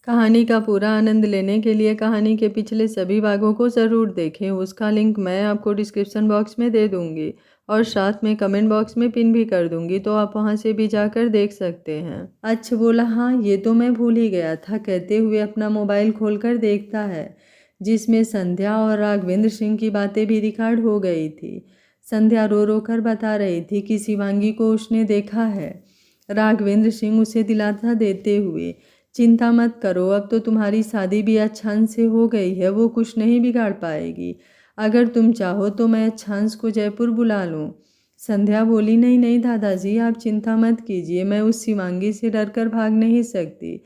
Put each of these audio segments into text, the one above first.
कहानी का पूरा आनंद लेने के लिए कहानी के पिछले सभी भागों को ज़रूर देखें। उसका लिंक मैं आपको डिस्क्रिप्शन बॉक्स में दे दूँगी और साथ में कमेंट बॉक्स में पिन भी कर दूँगी, तो आप वहाँ से भी जाकर देख सकते हैं। अच्छा बोला, हाँ ये तो मैं भूल ही गया था, कहते हुए अपना मोबाइल खोलकर देखता है, जिसमें संध्या और राघवेंद्र सिंह की बातें भी रिकॉर्ड हो गई थी। संध्या रो रो कर बता रही थी कि शिवांगी को उसने देखा है। राघवेंद्र सिंह उसे दिलासा देते हुए, चिंता मत करो, अब तो तुम्हारी शादी भी अच्छांश से हो गई है, वो कुछ नहीं बिगाड़ पाएगी। अगर तुम चाहो तो मैं अच्छांश को जयपुर बुला लूँ। संध्या बोली, नहीं नहीं दादाजी, आप चिंता मत कीजिए, मैं उस शिवांगी से डरकर भाग नहीं सकती।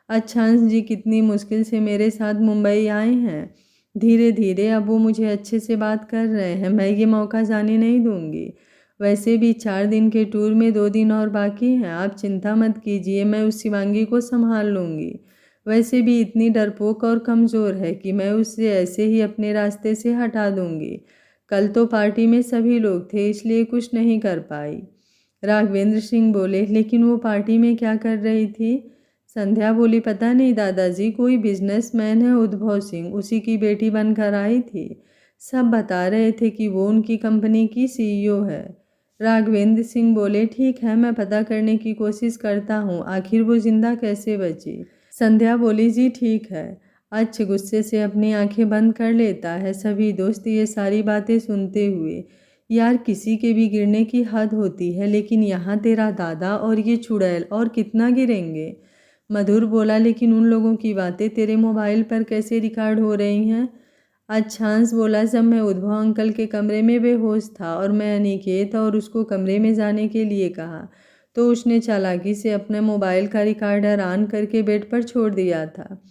अच्छांश जी कितनी मुश्किल से मेरे साथ मुंबई आए हैं। धीरे धीरे अब वो मुझे अच्छे से बात कर रहे हैं, मैं ये मौका जाने नहीं दूंगी। वैसे भी 4 दिन के टूर में 2 दिन और बाकी हैं, आप चिंता मत कीजिए, मैं उस शिवांगी को संभाल लूँगी। वैसे भी इतनी डरपोक और कमज़ोर है कि मैं उसे ऐसे ही अपने रास्ते से हटा दूँगी। कल तो पार्टी में सभी लोग थे, इसलिए कुछ नहीं कर पाई। राघवेंद्र सिंह बोले, लेकिन वो पार्टी में क्या कर रही थी? संध्या बोली, पता नहीं दादाजी, कोई बिजनेसमैन है उद्भव सिंह, उसी की बेटी बनकर आई थी। सब बता रहे थे कि वो उनकी कंपनी की सीईओ है। राघवेंद्र सिंह बोले, ठीक है, मैं पता करने की कोशिश करता हूँ, आखिर वो जिंदा कैसे बची। संध्या बोली, जी ठीक है। अच्छ गुस्से से अपनी आंखें बंद कर लेता है। सभी दोस्त ये सारी बातें सुनते हुए, यार किसी के भी गिरने की हद होती है, लेकिन यहाँ तेरा दादा और ये चुड़ैल और कितना गिरेंगे। मधुर बोला, लेकिन उन लोगों की बातें तेरे मोबाइल पर कैसे रिकॉर्ड हो रही हैं? अच्छांश बोला, जब मैं उद्भव अंकल के कमरे में बेहोश था और मैं अनिकेत और उसको कमरे में जाने के लिए कहा, तो उसने चालाकी से अपने मोबाइल का रिकॉर्डर ऑन करके बेड पर छोड़ दिया था।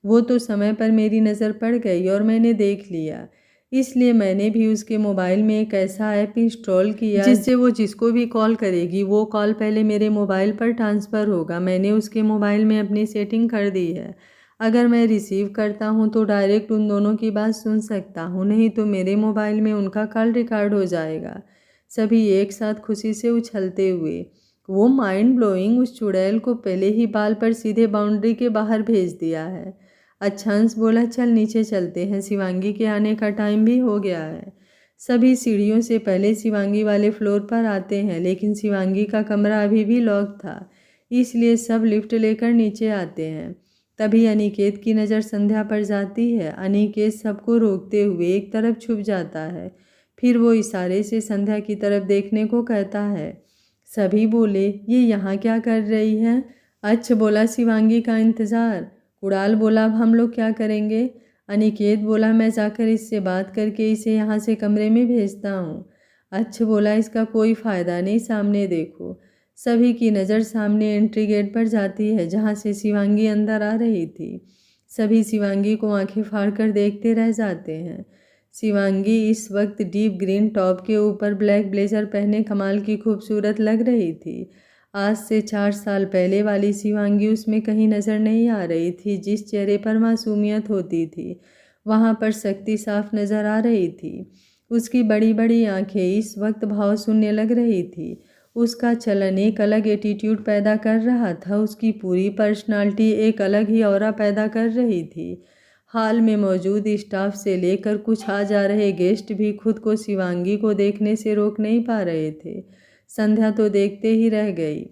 वो तो समय पर मेरी नज़र पड़ गई और मैंने देख लिया, इसलिए मैंने भी उसके मोबाइल में एक ऐसा ऐप इंस्टॉल किया जिससे वो जिसको भी कॉल करेगी वो कॉल पहले मेरे मोबाइल पर ट्रांसफ़र होगा। मैंने उसके मोबाइल में अपनी सेटिंग कर दी है। अगर मैं रिसीव करता हूं तो डायरेक्ट उन दोनों की बात सुन सकता हूं, नहीं तो मेरे मोबाइल में उनका कॉल रिकॉर्ड हो जाएगा। सभी एक साथ खुशी से उछलते हुए, वो माइंड ब्लोइंग, उस चुड़ैल को पहले ही बाल पर सीधे बाउंड्री के बाहर भेज दिया है। अच्छांश बोला, चल नीचे चलते हैं, शिवांगी के आने का टाइम भी हो गया है। सभी सीढ़ियों से पहले शिवांगी वाले फ्लोर पर आते हैं, लेकिन शिवांगी का कमरा अभी भी लॉक था, इसलिए सब लिफ्ट लेकर नीचे आते हैं। तभी अनिकेत की नज़र संध्या पर जाती है। अनिकेत सबको रोकते हुए एक तरफ छुप जाता है, फिर वो इशारे से संध्या की तरफ देखने को कहता है। सभी बोले, ये यहाँ क्या कर रही है? अच्छा बोला, शिवांगी का इंतज़ार। कुणाल बोला, अब हम लोग क्या करेंगे? अनिकेत बोला, मैं जाकर इससे बात करके इसे यहाँ से कमरे में भेजता हूँ। अच्छा बोला, इसका कोई फ़ायदा नहीं, सामने देखो। सभी की नज़र सामने एंट्री गेट पर जाती है, जहाँ से शिवांगी अंदर आ रही थी। सभी शिवांगी को आंखें फाड़कर देखते रह जाते हैं। शिवांगी इस वक्त डीप ग्रीन टॉप के ऊपर ब्लैक ब्लेजर पहने कमाल की खूबसूरत लग रही थी। आज से 4 साल पहले वाली शिवांगी उसमें कहीं नज़र नहीं आ रही थी। जिस चेहरे पर मासूमियत होती थी, वहाँ पर शक्ति साफ नज़र आ रही थी। उसकी बड़ी बड़ी आंखें इस वक्त भाव शून्य लग रही थी। उसका चलन एक अलग एटीट्यूड पैदा कर रहा था। उसकी पूरी पर्सनालिटी एक अलग ही ऑरा पैदा कर रही थी। हाल में मौजूद स्टाफ से लेकर कुछ आ जा रहे गेस्ट भी खुद को शिवांगी को देखने से रोक नहीं पा रहे थे। संध्या तो देखते ही रह गई।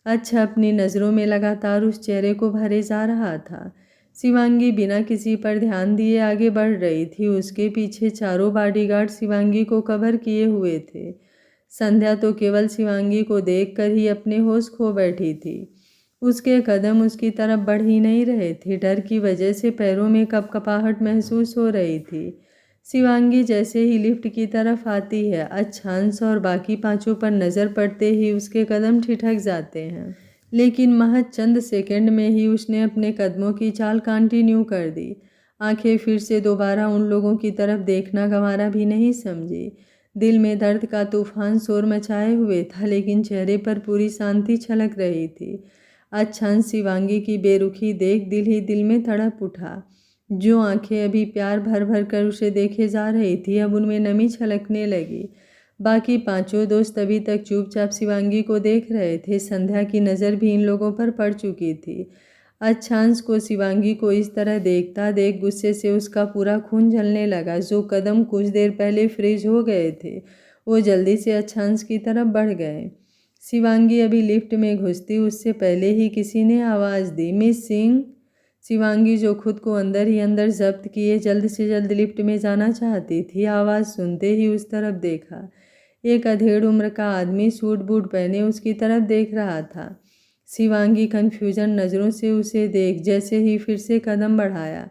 अच्छा अपनी नज़रों में लगातार उस चेहरे को भरे जा रहा था। शिवांगी बिना किसी पर ध्यान दिए आगे बढ़ रही थी। उसके पीछे चारों बॉडीगार्ड शिवांगी को कवर किए हुए थे। संध्या तो केवल शिवांगी को देखकर ही अपने होश खो बैठी थी। उसके कदम उसकी तरफ बढ़ ही नहीं रहे थे। डर की वजह से पैरों में कपकपाहट महसूस हो रही थी। शिवांगी जैसे ही लिफ्ट की तरफ आती है, अच्छांश और बाकी पांचों पर नज़र पड़ते ही उसके कदम ठिठक जाते हैं, लेकिन महज चंद सेकंड में ही उसने अपने कदमों की चाल कंटिन्यू कर दी। आंखें फिर से दोबारा उन लोगों की तरफ देखना गंवारा भी नहीं समझी। दिल में दर्द का तूफान शोर मचाए हुए था, लेकिन चेहरे पर पूरी शांति छलक रही थी। अच्छांश शिवांगी की बेरुखी देख दिल ही दिल में तड़प उठा। जो आंखें अभी प्यार भर भर कर उसे देखे जा रही थी, अब उनमें नमी छलकने लगी। बाकी पांचों दोस्त अभी तक चुपचाप शिवांगी को देख रहे थे। संध्या की नज़र भी इन लोगों पर पड़ चुकी थी। अच्छांश को शिवांगी को इस तरह देखता देख गुस्से से उसका पूरा खून जलने लगा। जो कदम कुछ देर पहले फ्रीज हो गए थे वो जल्दी से अच्छांश की तरफ बढ़ गए। शिवांगी अभी लिफ्ट में घुसती उससे पहले ही किसी ने आवाज़ दी, मिस सिंह। शिवांगी जो खुद को अंदर ही अंदर जब्त किए जल्द से जल्द लिफ्ट में जाना चाहती थी, आवाज़ सुनते ही उस तरफ देखा। एक अधेड़ उम्र का आदमी सूट बूट पहने उसकी तरफ देख रहा था। शिवांगी कन्फ्यूजन नज़रों से उसे देख जैसे ही फिर से कदम बढ़ाया।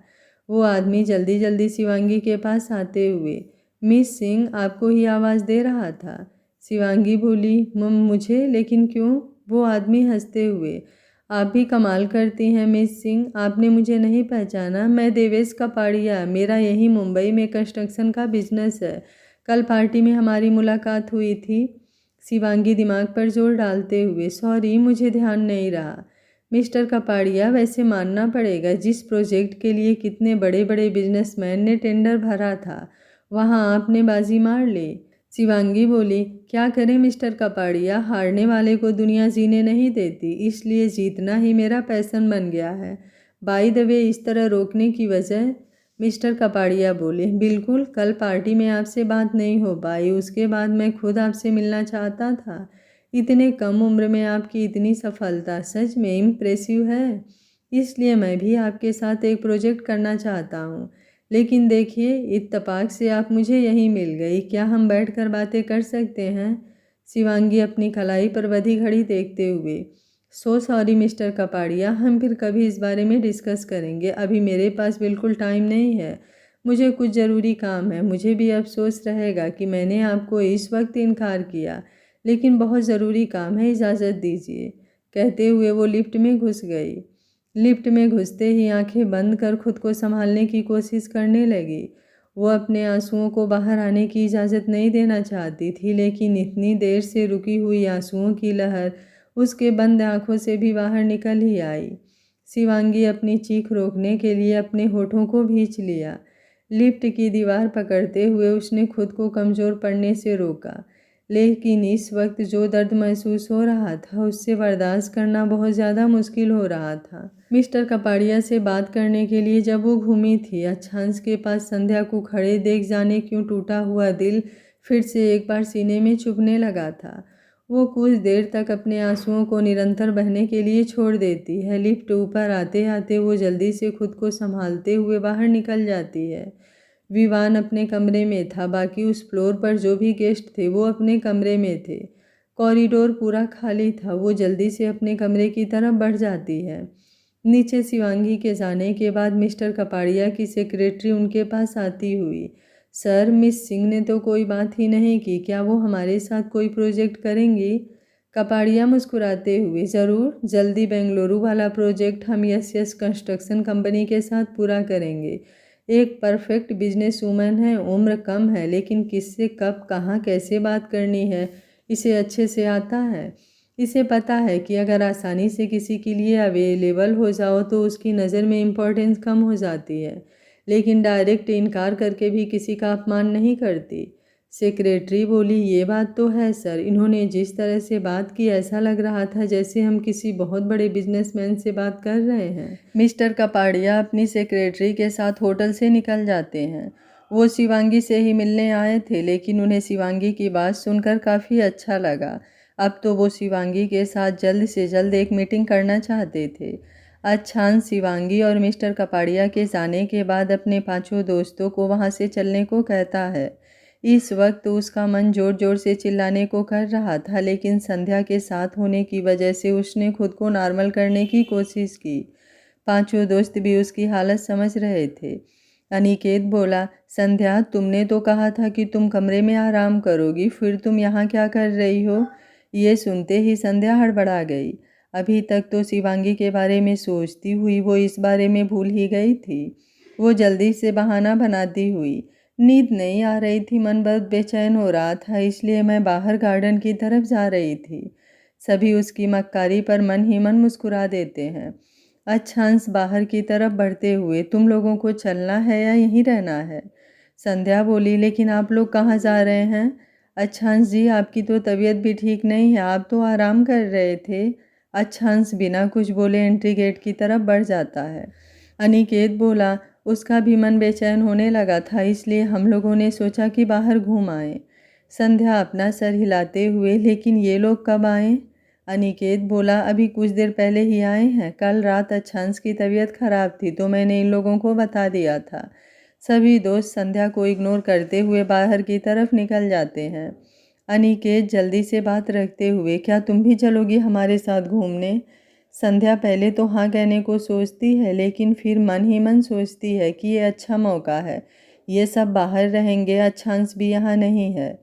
वो आदमी जल्दी जल्दी शिवांगी के पास आते हुए, मिस सिंह आपको ही आवाज़ दे रहा था। शिवांगी बोली, मुझे? लेकिन क्यों? वो आदमी हंसते हुए, आप भी कमाल करती हैं मिस सिंह, आपने मुझे नहीं पहचाना। मैं देवेश कपाड़िया, मेरा यही मुंबई में कंस्ट्रक्शन का बिजनेस है। कल पार्टी में हमारी मुलाकात हुई थी। शिवांगी दिमाग पर जोर डालते हुए, सॉरी मुझे ध्यान नहीं रहा। मिस्टर कपाड़िया, वैसे मानना पड़ेगा जिस प्रोजेक्ट के लिए कितने बड़े बड़े बिजनेसमैन ने टेंडर भरा था वहाँ आपने बाजी मार ली। शिवांगी बोली, क्या करें मिस्टर कपाड़िया, हारने वाले को दुनिया जीने नहीं देती, इसलिए जीतना ही मेरा पैशन बन गया है। बाय द वे, इस तरह रोकने की वजह? मिस्टर कपाड़िया बोले, बिल्कुल, कल पार्टी में आपसे बात नहीं हो पाई, उसके बाद मैं खुद आपसे मिलना चाहता था। इतने कम उम्र में आपकी इतनी सफलता सच में इम्प्रेसिव है, इसलिए मैं भी आपके साथ एक प्रोजेक्ट करना चाहता हूँ। लेकिन देखिए, इत्तेफाक से आप मुझे यहीं मिल गई, क्या हम बैठकर बातें कर सकते हैं? शिवांगी अपनी कलाई पर बंधी घड़ी देखते हुए, सो सॉरी मिस्टर कपाड़िया, हम फिर कभी इस बारे में डिस्कस करेंगे, अभी मेरे पास बिल्कुल टाइम नहीं है, मुझे कुछ ज़रूरी काम है। मुझे भी अफसोस रहेगा कि मैंने आपको इस वक्त इनकार किया, लेकिन बहुत ज़रूरी काम है, इजाज़त दीजिए। कहते हुए वो लिफ्ट में घुस गई। लिफ्ट में घुसते ही आंखें बंद कर खुद को संभालने की कोशिश करने लगी। वो अपने आंसुओं को बाहर आने की इजाज़त नहीं देना चाहती थी, लेकिन इतनी देर से रुकी हुई आंसुओं की लहर उसके बंद आंखों से भी बाहर निकल ही आई। शिवांगी अपनी चीख रोकने के लिए अपने होठों को भींच लिया। लिफ्ट की दीवार पकड़ते हुए उसने खुद को कमज़ोर पड़ने से रोका, लेकिन इस वक्त जो दर्द महसूस हो रहा था उससे बर्दाश्त करना बहुत ज़्यादा मुश्किल हो रहा था। मिस्टर कपाड़िया से बात करने के लिए जब वो घूमी थी, अच्छांश के पास संध्या को खड़े देख जाने क्यों टूटा हुआ दिल फिर से एक बार सीने में चुभने लगा था। वो कुछ देर तक अपने आंसुओं को निरंतर बहने के लिए छोड़ देती है। लिफ्ट ऊपर आते आते वो जल्दी से खुद को संभालते हुए बाहर निकल जाती है। विवान अपने कमरे में था, बाकी उस फ्लोर पर जो भी गेस्ट थे वो अपने कमरे में थे। कॉरिडोर पूरा खाली था। वो जल्दी से अपने कमरे की तरफ बढ़ जाती है। नीचे शिवांगी के जाने के बाद मिस्टर कपाड़िया की सेक्रेटरी उनके पास आती हुई, सर, मिस सिंह ने तो कोई बात ही नहीं की, क्या वो हमारे साथ कोई प्रोजेक्ट करेंगी? कपाड़िया मुस्कुराते हुए, ज़रूर, जल्दी बेंगलुरु वाला प्रोजेक्ट हम यस कंस्ट्रक्शन कंपनी के साथ पूरा करेंगे। एक परफेक्ट बिजनेस वूमन है, उम्र कम है, लेकिन किससे कब कहाँ कैसे बात करनी है इसे अच्छे से आता है। इसे पता है कि अगर आसानी से किसी के लिए अवेलेबल हो जाओ तो उसकी नज़र में इम्पोर्टेंस कम हो जाती है, लेकिन डायरेक्ट इनकार करके भी किसी का अपमान नहीं करती। सेक्रेटरी बोली, ये बात तो है सर, इन्होंने जिस तरह से बात की ऐसा लग रहा था जैसे हम किसी बहुत बड़े बिजनेसमैन से बात कर रहे हैं। मिस्टर कपाड़िया अपनी सेक्रेटरी के साथ होटल से निकल जाते हैं। वो शिवांगी से ही मिलने आए थे, लेकिन उन्हें शिवांगी की बात सुनकर काफ़ी अच्छा लगा। अब तो वो शिवांगी के साथ जल्द से जल्द एक मीटिंग करना चाहते थे। अच्छांश शिवांगी और मिस्टर कपाड़िया के जाने के बाद अपने पांचों दोस्तों को वहां से चलने को कहता है। इस वक्त उसका मन जोर जोर से चिल्लाने को कर रहा था, लेकिन संध्या के साथ होने की वजह से उसने खुद को नॉर्मल करने की कोशिश की। पांचों दोस्त भी उसकी हालत समझ रहे थे। अनिकेत बोला, संध्या, तुमने तो कहा था कि तुम कमरे में आराम करोगी, फिर तुम यहाँ क्या कर रही हो? ये सुनते ही संध्या हड़बड़ा गई। अभी तक तो शिवांगी के बारे में सोचती हुई वो इस बारे में भूल ही गई थी। वो जल्दी से बहाना बनाती हुई, नींद नहीं आ रही थी, मन बहुत बेचैन हो रहा था, इसलिए मैं बाहर गार्डन की तरफ जा रही थी। सभी उसकी मक्कारी पर मन ही मन मुस्कुरा देते हैं। अच्छांश बाहर की तरफ बढ़ते हुए, तुम लोगों को चलना है या यहीं रहना है? संध्या बोली, लेकिन आप लोग कहाँ जा रहे हैं? अच्छांश जी, आपकी तो तबीयत भी ठीक नहीं है, आप तो आराम कर रहे थे। अच्छांश बिना कुछ बोले एंट्री गेट की तरफ बढ़ जाता है। अनिकेत बोला, उसका भी मन बेचैन होने लगा था, इसलिए हम लोगों ने सोचा कि बाहर घूम आए। संध्या अपना सर हिलाते हुए, लेकिन ये लोग कब आए? अनिकेत बोला, अभी कुछ देर पहले ही आए हैं। कल रात अच्छांश की तबीयत खराब थी तो मैंने इन लोगों को बता दिया था। सभी दोस्त संध्या को इग्नोर करते हुए बाहर की तरफ निकल जाते हैं। अनिकेत जल्दी से बात रखते हुए, क्या तुम भी चलोगी हमारे साथ घूमने? संध्या पहले तो हाँ कहने को सोचती है, लेकिन फिर मन ही मन सोचती है कि ये अच्छा मौका है। ये सब बाहर रहेंगे, अच्छांश भी यहाँ नहीं है।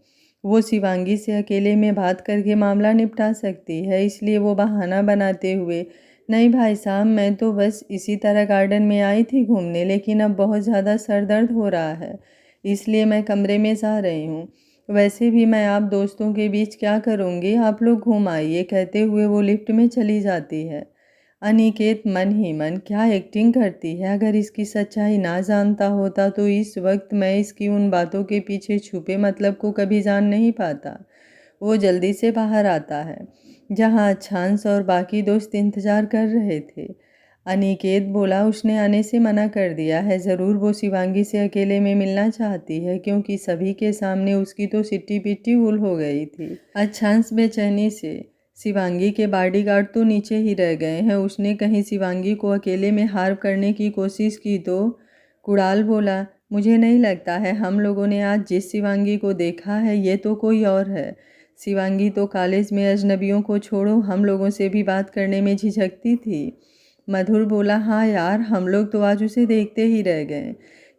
वो शिवांगी से अकेले में बात करके मामला निपटा सकती है, इसलिए वो बहाना बनाते हुए, नहीं भाई साहब, मैं तो बस इसी तरह गार्डन में आई थी घूमने, लेकिन अब बहुत ज़्यादा सर दर्द हो रहा है, इसलिए मैं कमरे में जा रही हूँ। वैसे भी मैं आप दोस्तों के बीच क्या करूँगी, आप लोग घूम आइए, कहते हुए वो लिफ्ट में चली जाती है। अनिकेत मन ही मन, क्या एक्टिंग करती है, अगर इसकी सच्चाई ना जानता होता तो इस वक्त मैं इसकी उन बातों के पीछे छुपे मतलब को कभी जान नहीं पाता। वो जल्दी से बाहर आता है, जहाँ अच्छांश और बाकी दोस्त इंतजार कर रहे थे। अनिकेत बोला, उसने आने से मना कर दिया है, ज़रूर वो शिवांगी से अकेले में मिलना चाहती है, क्योंकि सभी के सामने उसकी तो सिट्टी पिट्टी हुल हो गई थी। अच्छांश बेचैनी से, शिवांगी के बॉडीगार्ड तो नीचे ही रह गए हैं, उसने कहीं शिवांगी को अकेले में हार्म करने की कोशिश की तो? कुणाल बोला, मुझे नहीं लगता है, हम लोगों ने आज जिस शिवांगी को देखा है ये तो कोई और है। शिवांगी तो कॉलेज में अजनबियों को छोड़ो, हम लोगों से भी बात करने में झिझकती थी। मधुर बोला, हाँ यार, हम लोग तो आज उसे देखते ही रह गए।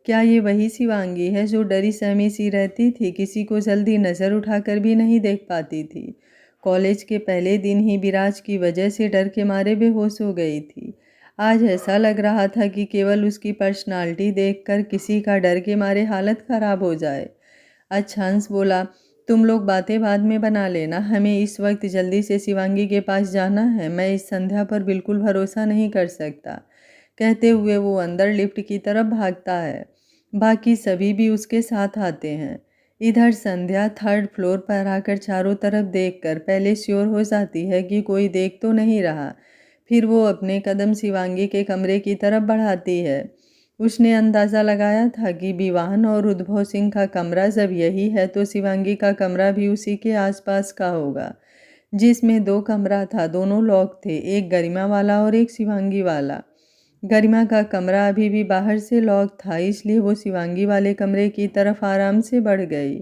क्या ये वही शिवांगी है जो डरी सहमी सी रहती थी, किसी को जल्दी नज़र उठाकर भी नहीं देख पाती थी? कॉलेज के पहले दिन ही विराज की वजह से डर के मारे बेहोश हो गई थी। आज ऐसा लग रहा था कि केवल उसकी पर्सनालिटी देखकर किसी का डर के मारे हालत ख़राब हो जाए। अच्छांश बोला, तुम लोग बातें बाद में बना लेना, हमें इस वक्त जल्दी से शिवांगी के पास जाना है, मैं इस संध्या पर बिल्कुल भरोसा नहीं कर सकता। कहते हुए वो अंदर लिफ्ट की तरफ भागता है। बाकी सभी भी उसके साथ आते हैं। इधर संध्या थर्ड फ्लोर पर आकर चारों तरफ देखकर पहले श्योर हो जाती है कि कोई देख तो नहीं रहा। फिर वो अपने कदम शिवांगी के कमरे की तरफ बढ़ाती है। उसने अंदाज़ा लगाया था कि विवान और उद्भव सिंह का कमरा जब यही है तो शिवांगी का कमरा भी उसी के आसपास का होगा। जिसमें दो कमरा था, दोनों लॉक थे, एक गरिमा वाला और एक शिवांगी वाला। गरिमा का कमरा अभी भी बाहर से लॉक था, इसलिए वो शिवांगी वाले कमरे की तरफ आराम से बढ़ गई।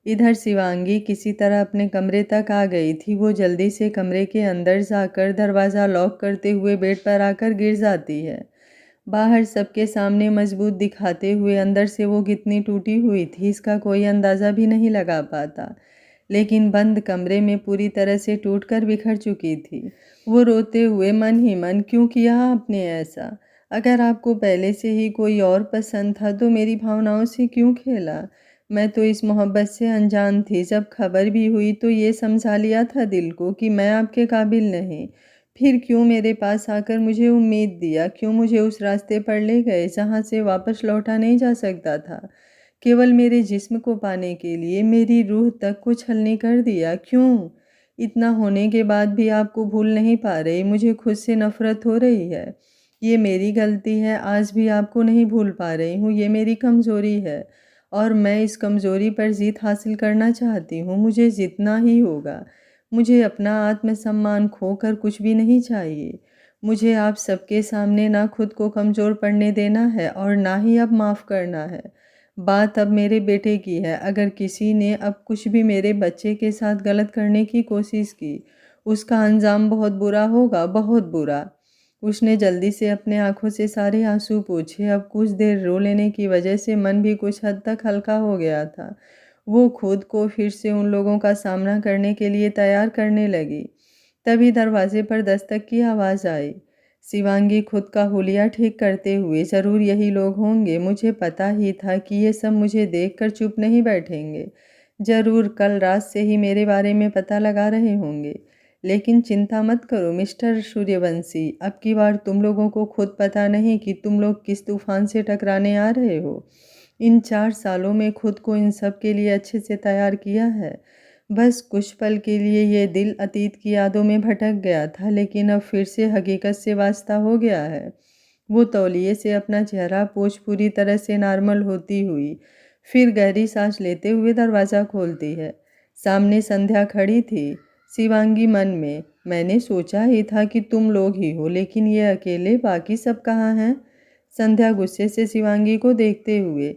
इधर शिवांगी किसी तरह अपने कमरे तक आ गई थी। वो जल्दी से कमरे के अंदर जाकर दरवाज़ा लॉक करते हुए बेड पर आकर गिर जाती है। बाहर सबके सामने मजबूत दिखाते हुए अंदर से वो कितनी टूटी हुई थी इसका कोई अंदाज़ा भी नहीं लगा पाता, लेकिन बंद कमरे में पूरी तरह से टूटकर बिखर चुकी थी। वो रोते हुए मन ही मन, क्यों किया आपने ऐसा? अगर आपको पहले से ही कोई और पसंद था तो मेरी भावनाओं से क्यों खेला? मैं तो इस मोहब्बत से अनजान थी। जब खबर भी हुई तो ये समझा लिया था दिल को कि मैं आपके काबिल नहीं। फिर क्यों मेरे पास आकर मुझे उम्मीद दिया? क्यों मुझे उस रास्ते पर ले गए जहाँ से वापस लौटा नहीं जा सकता था? केवल मेरे जिस्म को पाने के लिए मेरी रूह तक को छलनी कर दिया। क्यों? इतना होने के बाद भी आपको भूल नहीं पा रही। मुझे खुद से नफ़रत हो रही है। ये मेरी गलती है, आज भी आपको नहीं भूल पा रही हूँ। ये मेरी कमज़ोरी है और मैं इस कमज़ोरी पर जीत हासिल करना चाहती हूँ। मुझे जितना ही होगा। मुझे अपना आत्मसम्मान खोकर कुछ भी नहीं चाहिए। मुझे आप सबके सामने ना खुद को कमज़ोर पड़ने देना है और ना ही अब माफ़ करना है। बात अब मेरे बेटे की है। अगर किसी ने अब कुछ भी मेरे बच्चे के साथ गलत करने की कोशिश की, उसका अंजाम बहुत बुरा होगा, बहुत बुरा। उसने जल्दी से अपने आंखों से सारे आंसू पोंछे। अब कुछ देर रो लेने की वजह से मन भी कुछ हद तक हल्का हो गया था। वो खुद को फिर से उन लोगों का सामना करने के लिए तैयार करने लगी। तभी दरवाजे पर दस्तक की आवाज़ आई। शिवांगी खुद का हुलिया ठीक करते हुए, ज़रूर यही लोग होंगे। मुझे पता ही था कि ये सब मुझे देखकर चुप नहीं बैठेंगे। ज़रूर कल रात से ही मेरे बारे में पता लगा रहे होंगे। लेकिन चिंता मत करो मिस्टर सूर्यवंशी, अब की बार तुम लोगों को खुद पता नहीं कि तुम लोग किस तूफान से टकराने आ रहे हो। इन 4 सालों में खुद को इन सब के लिए अच्छे से तैयार किया है। बस कुछ पल के लिए ये दिल अतीत की यादों में भटक गया था, लेकिन अब फिर से हकीकत से वास्ता हो गया है। वो तौलिए से अपना चेहरा पोंछ पूरी तरह से नॉर्मल होती हुई फिर गहरी सांस लेते हुए दरवाज़ा खोलती है। सामने संध्या खड़ी थी। शिवांगी मन में, मैंने सोचा ही था कि तुम लोग ही हो, लेकिन ये अकेले, बाकी सब कहाँ हैं? संध्या गुस्से से शिवांगी को देखते हुए,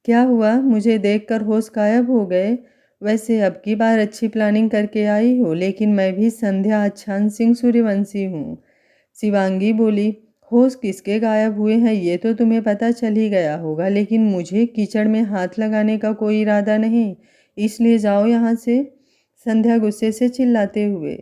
क्या हुआ? मुझे देखकर होश गायब हो गए? वैसे अब की बार अच्छी प्लानिंग करके आई हो, लेकिन मैं भी संध्या अच्छान सिंह सूर्यवंशी हूँ। शिवांगी बोली, होश किसके गायब हुए हैं ये तो तुम्हें पता चल ही गया होगा, लेकिन मुझे कीचड़ में हाथ लगाने का कोई इरादा नहीं, इसलिए जाओ यहाँ से। संध्या गुस्से से चिल्लाते हुए,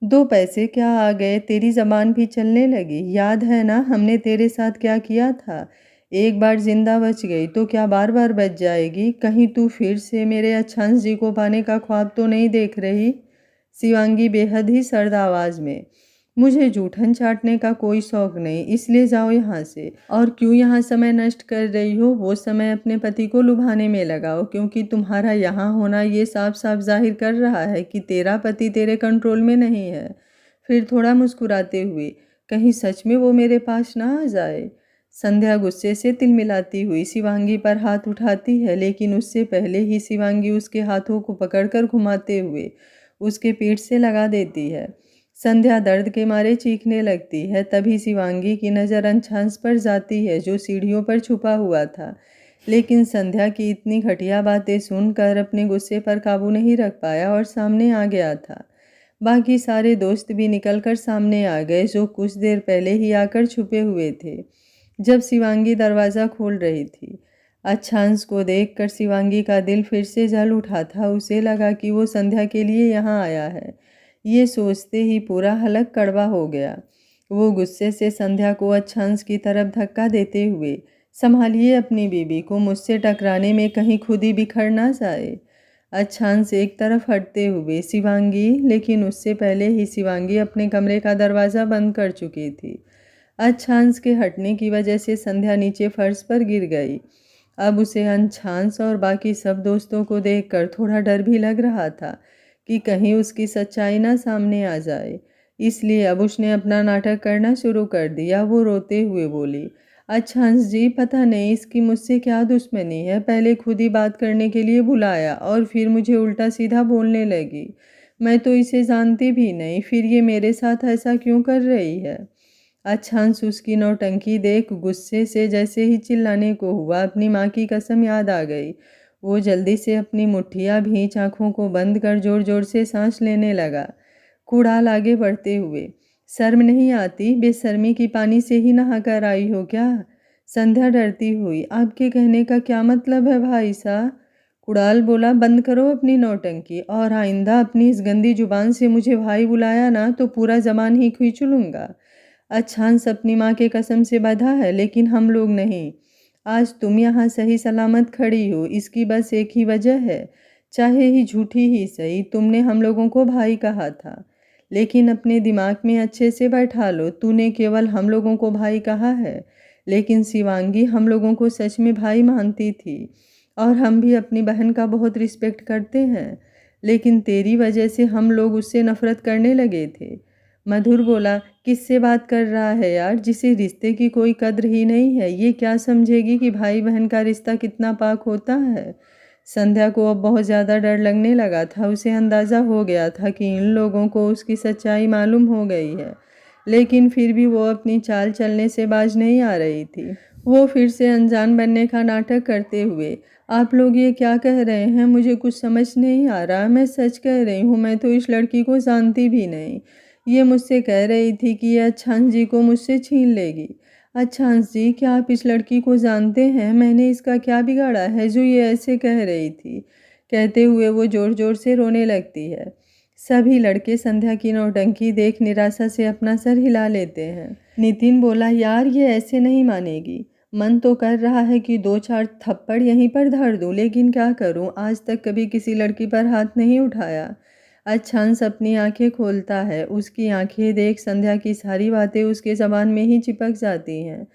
दो पैसे क्या आ गए, तेरी जबान भी चलने लगी। याद है ना हमने तेरे साथ क्या किया था? एक बार जिंदा बच गई तो क्या बार बार बच जाएगी? कहीं तू फिर से मेरे अच्छांश जी को पाने का ख्वाब तो नहीं देख रही? शिवांगी बेहद ही सर्द आवाज़ में, मुझे जूठन चाटने का कोई शौक नहीं, इसलिए जाओ यहाँ से। और क्यों यहाँ समय नष्ट कर रही हो? वो समय अपने पति को लुभाने में लगाओ, क्योंकि तुम्हारा यहाँ होना ये साफ साफ जाहिर कर रहा है कि तेरा पति तेरे कंट्रोल में नहीं है। फिर थोड़ा मुस्कुराते हुए, कहीं सच में वो मेरे पास ना आ जाए। संध्या गुस्से से तिलमिलाती हुई शिवांगी पर हाथ उठाती है, लेकिन उससे पहले ही शिवांगी उसके हाथों को पकड़कर घुमाते हुए उसके पीठ से लगा देती है। संध्या दर्द के मारे चीखने लगती है। तभी शिवांगी की नज़र अंशांश पर जाती है, जो सीढ़ियों पर छुपा हुआ था, लेकिन संध्या की इतनी घटिया बातें सुनकर अपने गुस्से पर काबू नहीं रख पाया और सामने आ गया था। बाकी सारे दोस्त भी निकलकर सामने आ गए, जो कुछ देर पहले ही आकर छुपे हुए थे जब शिवांगी दरवाज़ा खोल रही थी। अच्छांश को देखकर शिवांगी का दिल फिर से जल उठा था। उसे लगा कि वो संध्या के लिए यहाँ आया है। ये सोचते ही पूरा हलक कड़वा हो गया। वो गुस्से से संध्या को अच्छांश की तरफ धक्का देते हुए, संभालिए अपनी बीबी को, मुझसे टकराने में कहीं खुद ही बिखर ना जाए। अच्छांश एक तरफ हटते हुए, शिवांगी, लेकिन उससे पहले ही शिवांगी अपने कमरे का दरवाज़ा बंद कर चुकी थी। अच्छांश के हटने की वजह से संध्या नीचे फर्श पर गिर गई। अब उसे अच्छांश और बाकी सब दोस्तों को देखकर थोड़ा डर भी लग रहा था कि कहीं उसकी सच्चाई ना सामने आ जाए, इसलिए अब उसने अपना नाटक करना शुरू कर दिया। वो रोते हुए बोली, अच्छा हंस जी, पता नहीं इसकी मुझसे क्या दुश्मनी है, पहले खुद ही बात करने के लिए बुलाया और फिर मुझे उल्टा सीधा बोलने लगी। मैं तो इसे जानती भी नहीं, फिर ये मेरे साथ ऐसा क्यों कर रही है? अच्छा हंस उसकी नौटंकी देख गुस्से से जैसे ही चिल्लाने को हुआ। अपनी माँ की कसम याद आ गई। वो जल्दी से अपनी मुट्ठियाँ भींच आँखों को बंद कर जोर जोर से सांस लेने लगा। कुड़ाल आगे बढ़ते हुए, शर्म नहीं आती? बेशर्मी की पानी से ही नहा कर आई हो क्या? संध्या डरती हुई, आपके कहने का क्या मतलब है भाई साहब? कुड़ाल बोला, बंद करो अपनी नौटंकी, और आइंदा अपनी इस गंदी जुबान से मुझे भाई बुलाया ना तो पूरा जबान ही खींच लूँगा। अच्छांश अपनी माँ के कसम से बंधा है, लेकिन हम लोग नहीं। आज तुम यहाँ सही सलामत खड़ी हो, इसकी बस एक ही वजह है, चाहे ही झूठी ही सही, तुमने हम लोगों को भाई कहा था। लेकिन अपने दिमाग में अच्छे से बैठा लो, तूने केवल हम लोगों को भाई कहा है, लेकिन शिवांगी हम लोगों को सच में भाई मानती थी, और हम भी अपनी बहन का बहुत रिस्पेक्ट करते हैं, लेकिन तेरी वजह से हम लोग उससे नफरत करने लगे थे। मधुर बोला, किससे बात कर रहा है यार, जिसे रिश्ते की कोई कद्र ही नहीं है, ये क्या समझेगी कि भाई बहन का रिश्ता कितना पाक होता है? संध्या को अब बहुत ज़्यादा डर लगने लगा था। उसे अंदाज़ा हो गया था कि इन लोगों को उसकी सच्चाई मालूम हो गई है, लेकिन फिर भी वो अपनी चाल चलने से बाज नहीं आ रही थी। वो फिर से अनजान बनने का नाटक करते हुए, आप लोग ये क्या कह रहे हैं? मुझे कुछ समझ नहीं आ रहा। मैं सच कह रही हूँ, मैं तो इस लड़की को जानती भी नहीं। ये मुझसे कह रही थी कि ये अच्छांश जी को मुझसे छीन लेगी। अच्छांश जी, क्या आप इस लड़की को जानते हैं? मैंने इसका क्या बिगाड़ा है जो ये ऐसे कह रही थी? कहते हुए वो जोर जोर से रोने लगती है। सभी लड़के संध्या की नौटंकी देख निराशा से अपना सर हिला लेते हैं। नितिन बोला, यार ये ऐसे नहीं मानेगी। मन तो कर रहा है कि दो चार थप्पड़ यहीं पर धर दूं, लेकिन क्या करूं, आज तक कभी किसी लड़की पर हाथ नहीं उठाया। अच्छांश अपनी आंखें खोलता है। उसकी आंखें देख संध्या की सारी बातें उसके ज़बान में ही चिपक जाती हैं।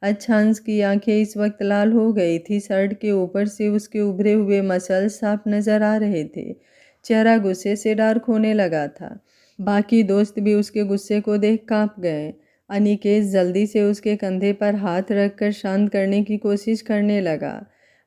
अच्छांश की आंखें इस वक्त लाल हो गई थी। शर्ट के ऊपर से उसके उभरे हुए मसल्स साफ नज़र आ रहे थे। चेहरा गुस्से से डार्क होने लगा था। बाकी दोस्त भी उसके गुस्से को देख कांप गए। अनिकेत जल्दी से उसके कंधे पर हाथ रखकर शांत करने की कोशिश करने लगा।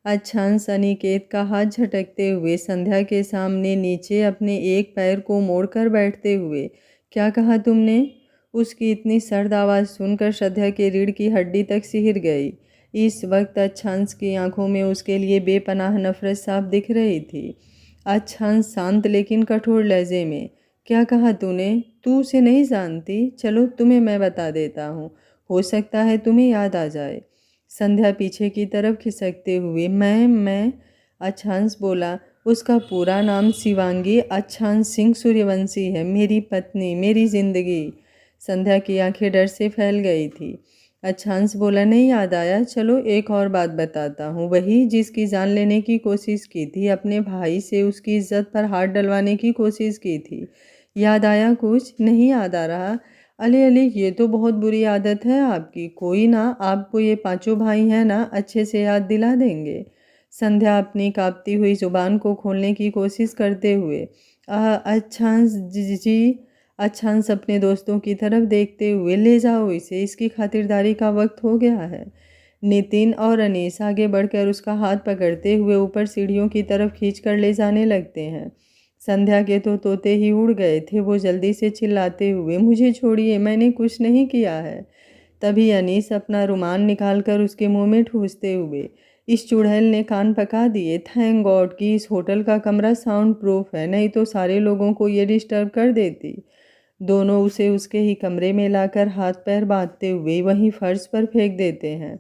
अच्छांश अनिकेत का हाथ झटकते हुए संध्या के सामने नीचे अपने एक पैर को मोड़कर बैठते हुए, क्या कहा तुमने? उसकी इतनी सर्द आवाज़ सुनकर संध्या के रीढ़ की हड्डी तक सिहर गई। इस वक्त अच्छांश की आंखों में उसके लिए बेपनाह नफरत साफ दिख रही थी। अच्छांश शांत लेकिन कठोर लहजे में, क्या कहा तूने? तू उसे नहीं जानती? चलो तुम्हें मैं बता देता हूँ, हो सकता है तुम्हें याद आ जाए। संध्या पीछे की तरफ खिसकते हुए, मैं अच्छांश बोला, उसका पूरा नाम शिवांगी अच्छांश सिंह सूर्यवंशी है, मेरी पत्नी, मेरी जिंदगी। संध्या की आंखें डर से फैल गई थी। अच्छांश बोला, नहीं याद आया? चलो एक और बात बताता हूँ, वही जिसकी जान लेने की कोशिश की थी, अपने भाई से उसकी इज्जत पर हाथ डलवाने की कोशिश की थी। याद आया कुछ? नहीं याद आ रहा? अले अले, ये तो बहुत बुरी आदत है आपकी। कोई ना, आपको ये पांचों भाई हैं ना, अच्छे से याद दिला देंगे। संध्या अपनी कांपती हुई जुबान को खोलने की कोशिश करते हुए, अच्छांश जी। अच्छांश अपने दोस्तों की तरफ देखते हुए, ले जाओ इसे, इसकी खातिरदारी का वक्त हो गया है। नितिन और अनीस आगे बढ़कर उसका हाथ पकड़ते हुए ऊपर सीढ़ियों की तरफ खींच कर ले जाने लगते हैं। संध्या के तो तोते ही उड़ गए थे। वो जल्दी से चिल्लाते हुए, मुझे छोड़िए, मैंने कुछ नहीं किया है। तभी अनीस अपना रुमाल निकालकर उसके मुंह में ठूसते हुए, इस चुड़ैल ने कान पका दिए। थैंक गॉड कि इस होटल का कमरा साउंड प्रूफ है, नहीं तो सारे लोगों को ये डिस्टर्ब कर देती। दोनों उसे उसके ही कमरे में लाकर हाथ पैर बांधते हुए वहीं फर्श पर फेंक देते हैं।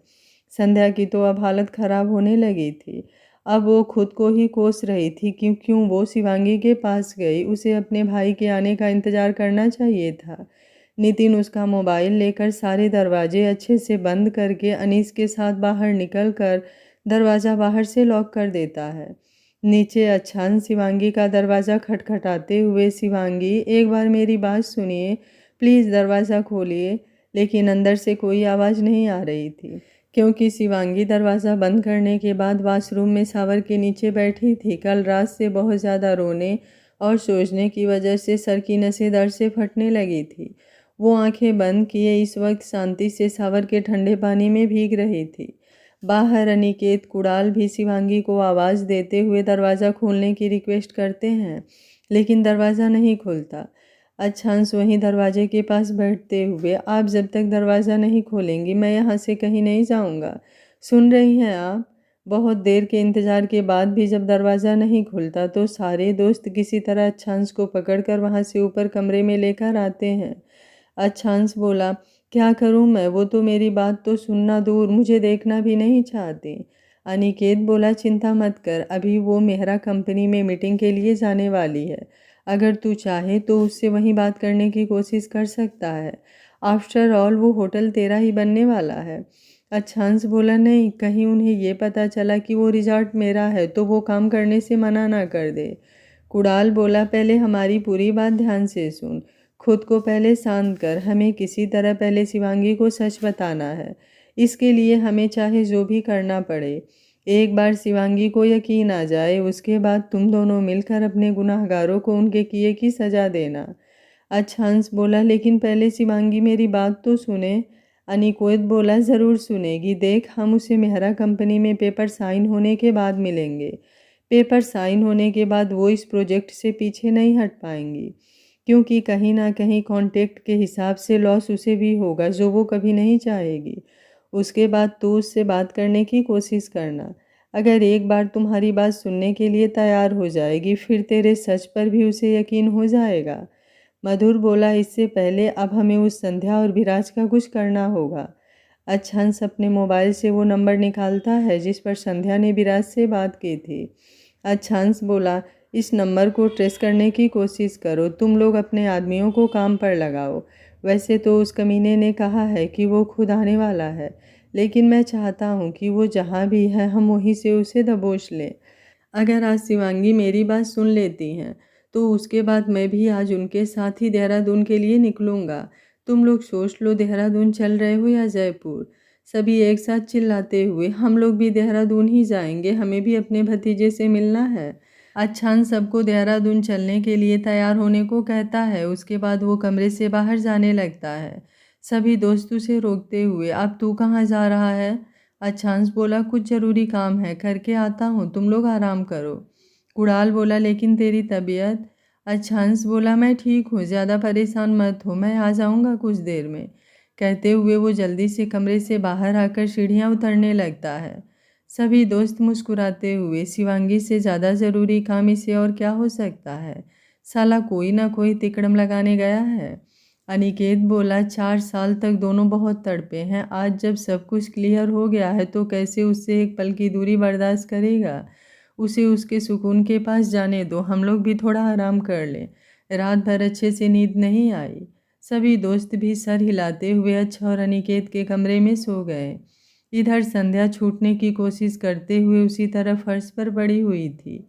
संध्या की तो अब हालत खराब होने लगी थी। अब वो खुद को ही कोस रही थी कि क्यों वो शिवांगी के पास गई। उसे अपने भाई के आने का इंतज़ार करना चाहिए था। नितिन उसका मोबाइल लेकर सारे दरवाजे अच्छे से बंद करके अनीस के साथ बाहर निकल कर दरवाज़ा बाहर से लॉक कर देता है। नीचे अच्छांश शिवांगी का दरवाज़ा खटखटाते हुए, शिवांगी एक बार मेरी बात सुनिए, प्लीज़ दरवाज़ा खोलिए। लेकिन अंदर से कोई आवाज़ नहीं आ रही थी, क्योंकि शिवांगी दरवाज़ा बंद करने के बाद वॉशरूम में शावर के नीचे बैठी थी। कल रात से बहुत ज़्यादा रोने और सोचने की वजह से सर की नसें दर्द से फटने लगी थी। वो आंखें बंद किए इस वक्त शांति से शावर के ठंडे पानी में भीग रही थी। बाहर अनिकेत कुणाल भी शिवांगी को आवाज़ देते हुए दरवाज़ा खोलने की रिक्वेस्ट करते हैं, लेकिन दरवाज़ा नहीं खुलता। अच्छांश वहीं दरवाजे के पास बैठते हुए, आप जब तक दरवाज़ा नहीं खोलेंगी मैं यहाँ से कहीं नहीं जाऊँगा। सुन रही हैं आप? बहुत देर के इंतज़ार के बाद भी जब दरवाज़ा नहीं खुलता तो सारे दोस्त किसी तरह अच्छांश को पकड़कर वहाँ से ऊपर कमरे में लेकर आते हैं। अच्छांश बोला, क्या करूं मैं? वो तो मेरी बात तो सुनना दूर, मुझे देखना भी नहीं चाहती। अनिकेत बोला, चिंता मत कर, अभी वो मेहरा कंपनी में मीटिंग के लिए जाने वाली है। अगर तू चाहे तो उससे वहीं बात करने की कोशिश कर सकता है। आफ्टर ऑल वो होटल तेरा ही बनने वाला है। अच्छांश बोला, नहीं, कहीं उन्हें ये पता चला कि वो रिजॉर्ट मेरा है तो वो काम करने से मना ना कर दे। कुणाल बोला, पहले हमारी पूरी बात ध्यान से सुन, खुद को पहले शांत कर। हमें किसी तरह पहले शिवांगी को सच बताना है। इसके लिए हमें चाहे जो भी करना पड़े। एक बार शिवांगी को यकीन आ जाए, उसके बाद तुम दोनों मिलकर अपने गुनाहगारों को उनके किए की सज़ा देना। अच्छांश बोला, लेकिन पहले शिवांगी मेरी बात तो सुने। अनिकेत बोला, ज़रूर सुनेगी। देख, हम उसे मेहरा कंपनी में पेपर साइन होने के बाद मिलेंगे। पेपर साइन होने के बाद वो इस प्रोजेक्ट से पीछे नहीं हट पाएंगी, क्योंकि कहीं ना कहीं कॉन्ट्रैक्ट के हिसाब से लॉस उसे भी होगा, जो वो कभी नहीं चाहेगी। उसके बाद तू उससे बात करने की कोशिश करना। अगर एक बार तुम्हारी बात सुनने के लिए तैयार हो जाएगी, फिर तेरे सच पर भी उसे यकीन हो जाएगा। मधुर बोला, इससे पहले अब हमें उस संध्या और विराज का कुछ करना होगा। अच्छांश अपने मोबाइल से वो नंबर निकालता है जिस पर संध्या ने विराज से बात की थी। अच्छांश बोला, इस नंबर को ट्रेस करने की कोशिश करो। तुम लोग अपने आदमियों को काम पर लगाओ। वैसे तो उस कमीने ने कहा है कि वो खुद आने वाला है, लेकिन मैं चाहता हूँ कि वो जहाँ भी है हम वहीं से उसे दबोच लें। अगर आज शिवांगी मेरी बात सुन लेती हैं तो उसके बाद मैं भी आज उनके साथ ही देहरादून के लिए निकलूँगा। तुम लोग सोच लो, देहरादून चल रहे हो या जयपुर? सभी एक साथ चिल्लाते हुए, हम लोग भी देहरादून ही जाएंगे, हमें भी अपने भतीजे से मिलना है। अच्छान सबको देहरादून चलने के लिए तैयार होने को कहता है। उसके बाद वो कमरे से बाहर जाने लगता है। सभी दोस्त उसे रोकते हुए, अब तू कहाँ जा रहा है? अच्छांश बोला, कुछ ज़रूरी काम है, करके आता हूँ, तुम लोग आराम करो। कुणाल बोला, लेकिन तेरी तबीयत? अच्छांश बोला, मैं ठीक हूँ, ज़्यादा परेशान मत हो, मैं आ जाऊँगा कुछ देर में। कहते हुए वो जल्दी से कमरे से बाहर आकर सीढ़ियाँ उतरने लगता है। सभी दोस्त मुस्कुराते हुए, शिवांगी से ज़्यादा ज़रूरी काम इसे और क्या हो सकता है? साला कोई ना कोई तिकड़म लगाने गया है। अनिकेत बोला, 4 साल तक दोनों बहुत तड़पे हैं, आज जब सब कुछ क्लियर हो गया है तो कैसे उससे एक पल की दूरी बर्दाश्त करेगा? उसे उसके सुकून के पास जाने दो, हम लोग भी थोड़ा आराम कर लें। रात भर अच्छे से नींद नहीं आई। सभी दोस्त भी सर हिलाते हुए अच्छा और अनिकेत के कमरे में सो गए। इधर संध्या छूटने की कोशिश करते हुए उसी तरफ फर्श पर पड़ी हुई थी।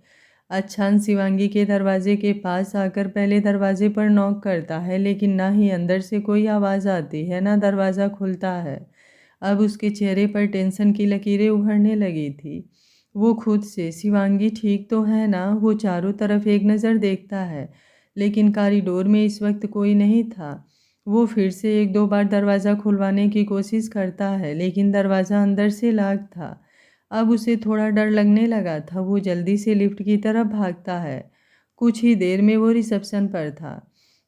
अच्छान शिवांगी के दरवाजे के पास आकर पहले दरवाजे पर नॉक करता है, लेकिन ना ही अंदर से कोई आवाज़ आती है ना दरवाज़ा खुलता है। अब उसके चेहरे पर टेंशन की लकीरें उभरने लगी थी। वो खुद से, शिवांगी ठीक तो है ना? वो चारों तरफ एक नज़र देखता है, लेकिन कॉरिडोर में इस वक्त कोई नहीं था। वो फिर से 1-2 बार दरवाज़ा खुलवाने की कोशिश करता है, लेकिन दरवाज़ा अंदर से लॉक था। अब उसे थोड़ा डर लगने लगा था। वो जल्दी से लिफ्ट की तरफ भागता है। कुछ ही देर में वो रिसेप्शन पर था।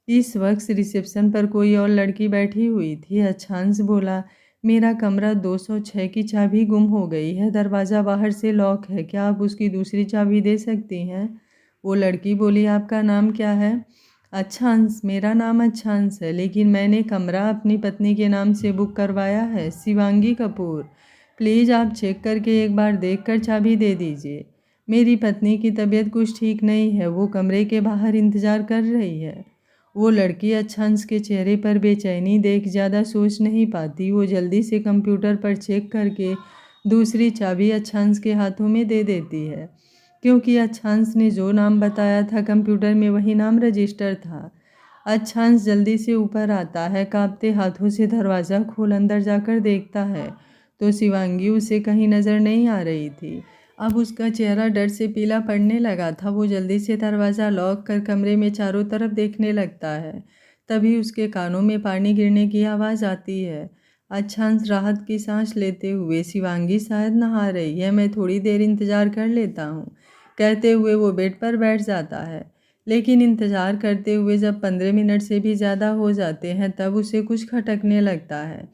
इस वक्त रिसेप्शन पर कोई और लड़की बैठी हुई थी। अच्छांश बोला, मेरा कमरा 206 की चाबी गुम हो गई है, दरवाज़ा बाहर से लॉक है, क्या आप उसकी दूसरी चाबी दे सकती हैं? वो लड़की बोली, आपका नाम क्या है? अच्छांश, मेरा नाम अच्छांश है, लेकिन मैंने कमरा अपनी पत्नी के नाम से बुक करवाया है, शिवांगी कपूर। प्लीज़ आप चेक करके एक बार देखकर चाबी दे दीजिए। मेरी पत्नी की तबीयत कुछ ठीक नहीं है, वो कमरे के बाहर इंतज़ार कर रही है। वो लड़की अच्छांश के चेहरे पर बेचैनी देख ज़्यादा सोच नहीं पाती। वो जल्दी से कंप्यूटर पर चेक करके दूसरी चाबी अच्छांश के हाथों में दे देती है, क्योंकि अच्छांश ने जो नाम बताया था कंप्यूटर में वही नाम रजिस्टर था। अच्छांश जल्दी से ऊपर आता है, कांपते हाथों से दरवाज़ा खोल अंदर जाकर देखता है तो शिवांगी उसे कहीं नज़र नहीं आ रही थी। अब उसका चेहरा डर से पीला पड़ने लगा था। वो जल्दी से दरवाज़ा लॉक कर कमरे में चारों तरफ देखने लगता है। तभी उसके कानों में पानी गिरने की आवाज़ आती है। अच्छांश राहत की सांस लेते हुए, शिवांगी शायद नहा रही है, मैं थोड़ी देर इंतज़ार कर लेता हूँ, कहते हुए वो बेड पर बैठ जाता है। लेकिन इंतज़ार करते हुए जब 15 मिनट से भी ज़्यादा हो जाते हैं तब उसे कुछ खटकने लगता है।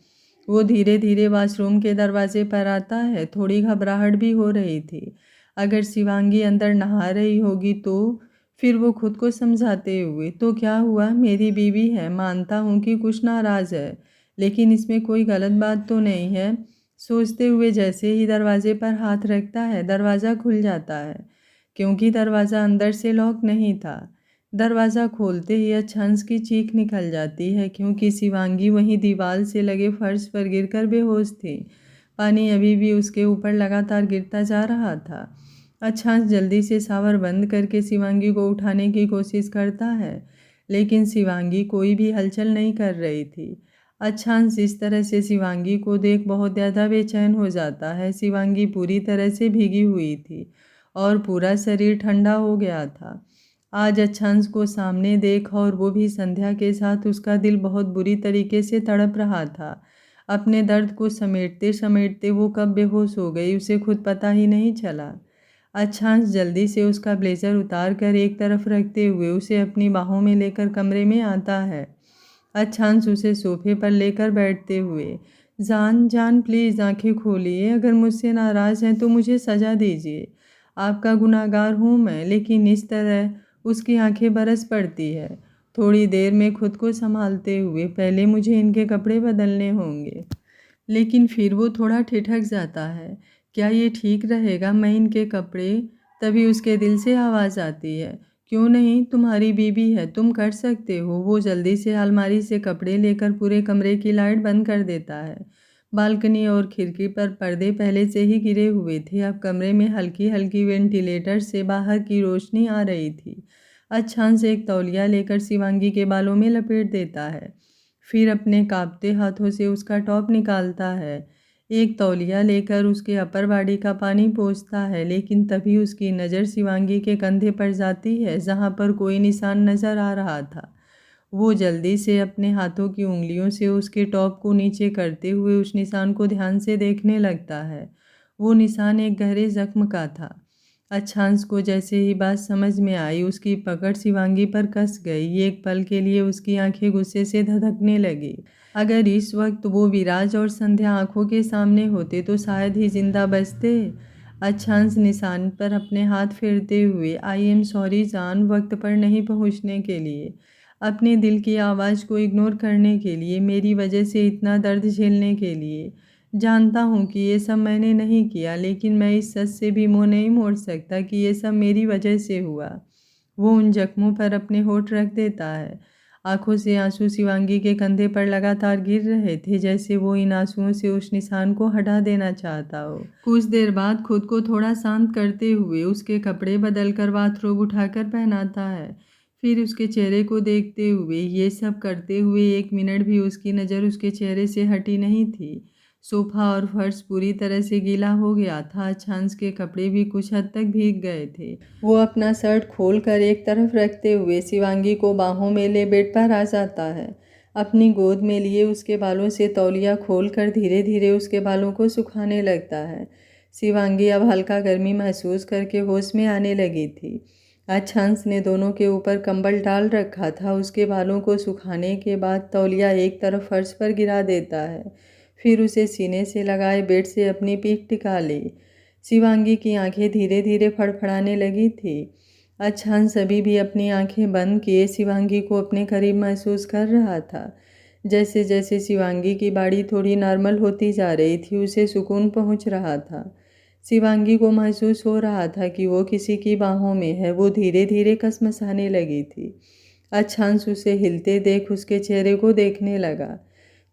वो धीरे धीरे वॉशरूम के दरवाजे पर आता है। थोड़ी घबराहट भी हो रही थी। अगर शिवांगी अंदर नहा रही होगी तो? फिर वो खुद को समझाते हुए, तो क्या हुआ, मेरी बीवी है, मानता हूँ कि कुछ नाराज़ है, लेकिन इसमें कोई गलत बात तो नहीं है। सोचते हुए जैसे ही दरवाजे पर हाथ रखता है दरवाज़ा खुल जाता है, क्योंकि दरवाज़ा अंदर से लॉक नहीं था। दरवाज़ा खोलते ही अच्छांश की चीख निकल जाती है, क्योंकि शिवांगी वहीं दीवार से लगे फर्श पर गिरकर बेहोश थी। पानी अभी भी उसके ऊपर लगातार गिरता जा रहा था। अच्छांश जल्दी से शावर बंद करके शिवांगी को उठाने की कोशिश करता है, लेकिन शिवांगी कोई भी हलचल नहीं कर रही थी। अच्छांश इस तरह से शिवांगी को देख बहुत ज़्यादा बेचैन हो जाता है। शिवांगी पूरी तरह से भीगी हुई थी और पूरा शरीर ठंडा हो गया था। आज अच्छांश को सामने देखा और वो भी संध्या के साथ, उसका दिल बहुत बुरी तरीके से तड़प रहा था। अपने दर्द को समेटते समेटते वो कब बेहोश हो गई उसे खुद पता ही नहीं चला। अच्छांश जल्दी से उसका ब्लेजर उतार कर एक तरफ रखते हुए उसे अपनी बाहों में लेकर कमरे में आता है। अच्छांश उसे सोफे पर लेकर बैठते हुए, जान जान प्लीज़ आंखें खोलिए, अगर मुझसे नाराज़ हैं तो मुझे सज़ा दीजिए, आपका गुनहगार हूँ मैं। लेकिन इस तरह उसकी आंखें बरस पड़ती है। थोड़ी देर में खुद को संभालते हुए, पहले मुझे इनके कपड़े बदलने होंगे। लेकिन फिर वो थोड़ा ठिठक जाता है, क्या ये ठीक रहेगा, मैं इनके कपड़े? तभी उसके दिल से आवाज़ आती है, क्यों नहीं, तुम्हारी बीवी है, तुम कर सकते हो। वो जल्दी से अलमारी से कपड़े लेकर पूरे कमरे की लाइट बंद कर देता है। बालकनी और खिड़की पर पर्दे पहले से ही गिरे हुए थे। अब कमरे में हल्की हल्की वेंटिलेटर से बाहर की रोशनी आ रही थी। अच्छांश एक तौलिया लेकर शिवांगी के बालों में लपेट देता है, फिर अपने कांपते हाथों से उसका टॉप निकालता है। एक तौलिया लेकर उसके अपर बॉडी का पानी पोंछता है, लेकिन तभी उसकी नज़र शिवांगी के कंधे पर जाती है, जहाँ पर कोई निशान नज़र आ रहा था। वो जल्दी से अपने हाथों की उंगलियों से उसके टॉप को नीचे करते हुए उस निशान को ध्यान से देखने लगता है। वो निशान एक गहरे जख्म का था। अच्छांश को जैसे ही बात समझ में आई, उसकी पकड़ शिवांगी पर कस गई। एक पल के लिए उसकी आंखें गुस्से से धधकने लगी। अगर इस वक्त वो विराज और संध्या आंखों के सामने होते तो शायद ही जिंदा बचते। अच्छांश निशान पर अपने हाथ फेरते हुए, आई एम सॉरी जान, वक्त पर नहीं पहुंचने के लिए, अपने दिल की आवाज़ को इग्नोर करने के लिए, मेरी वजह से इतना दर्द झेलने के लिए। जानता हूँ कि ये सब मैंने नहीं किया, लेकिन मैं इस सच से भी मुंह नहीं मोड़ सकता कि ये सब मेरी वजह से हुआ। वो उन जख्मों पर अपने होठ रख देता है। आंखों से आंसू शिवांगी के कंधे पर लगातार गिर रहे थे, जैसे वो इन आंसुओं से उस निशान को हटा देना चाहता हो। कुछ देर बाद खुद को थोड़ा शांत करते हुए उसके कपड़े बदलकर बाथरोब उठाकर पहनाता है। फिर उसके चेहरे को देखते हुए, ये सब करते हुए 1 मिनट भी उसकी नज़र उसके चेहरे से हटी नहीं थी। सोफा और फर्श पूरी तरह से गीला हो गया था। अच्छांश के कपड़े भी कुछ हद तक भीग गए थे। वो अपना शर्ट खोलकर एक तरफ रखते हुए शिवांगी को बाहों में ले बेड पर आ जाता है। अपनी गोद में लिए उसके बालों से तौलिया खोलकर धीरे धीरे उसके बालों को सुखाने लगता है। शिवांगी अब हल्का गर्मी महसूस करके होश में आने लगी थी। अच्छांश ने दोनों के ऊपर कंबल डाल रखा था। उसके बालों को सुखाने के बाद तौलिया एक तरफ फर्श पर गिरा देता है, फिर उसे सीने से लगाए बेड से अपनी पीठ टिका ली। शिवांगी की आंखें धीरे धीरे फड़फड़ाने लगी थी। अच्छांश अभी भी अपनी आंखें बंद किए शिवांगी को अपने करीब महसूस कर रहा था। जैसे जैसे शिवांगी की बॉडी थोड़ी नॉर्मल होती जा रही थी, उसे सुकून पहुंच रहा था। शिवांगी को महसूस हो रहा था कि वो किसी की बाहों में है। वो धीरे धीरे कसमसाने लगी थी। अच्छांश उसे हिलते देख उसके चेहरे को देखने लगा।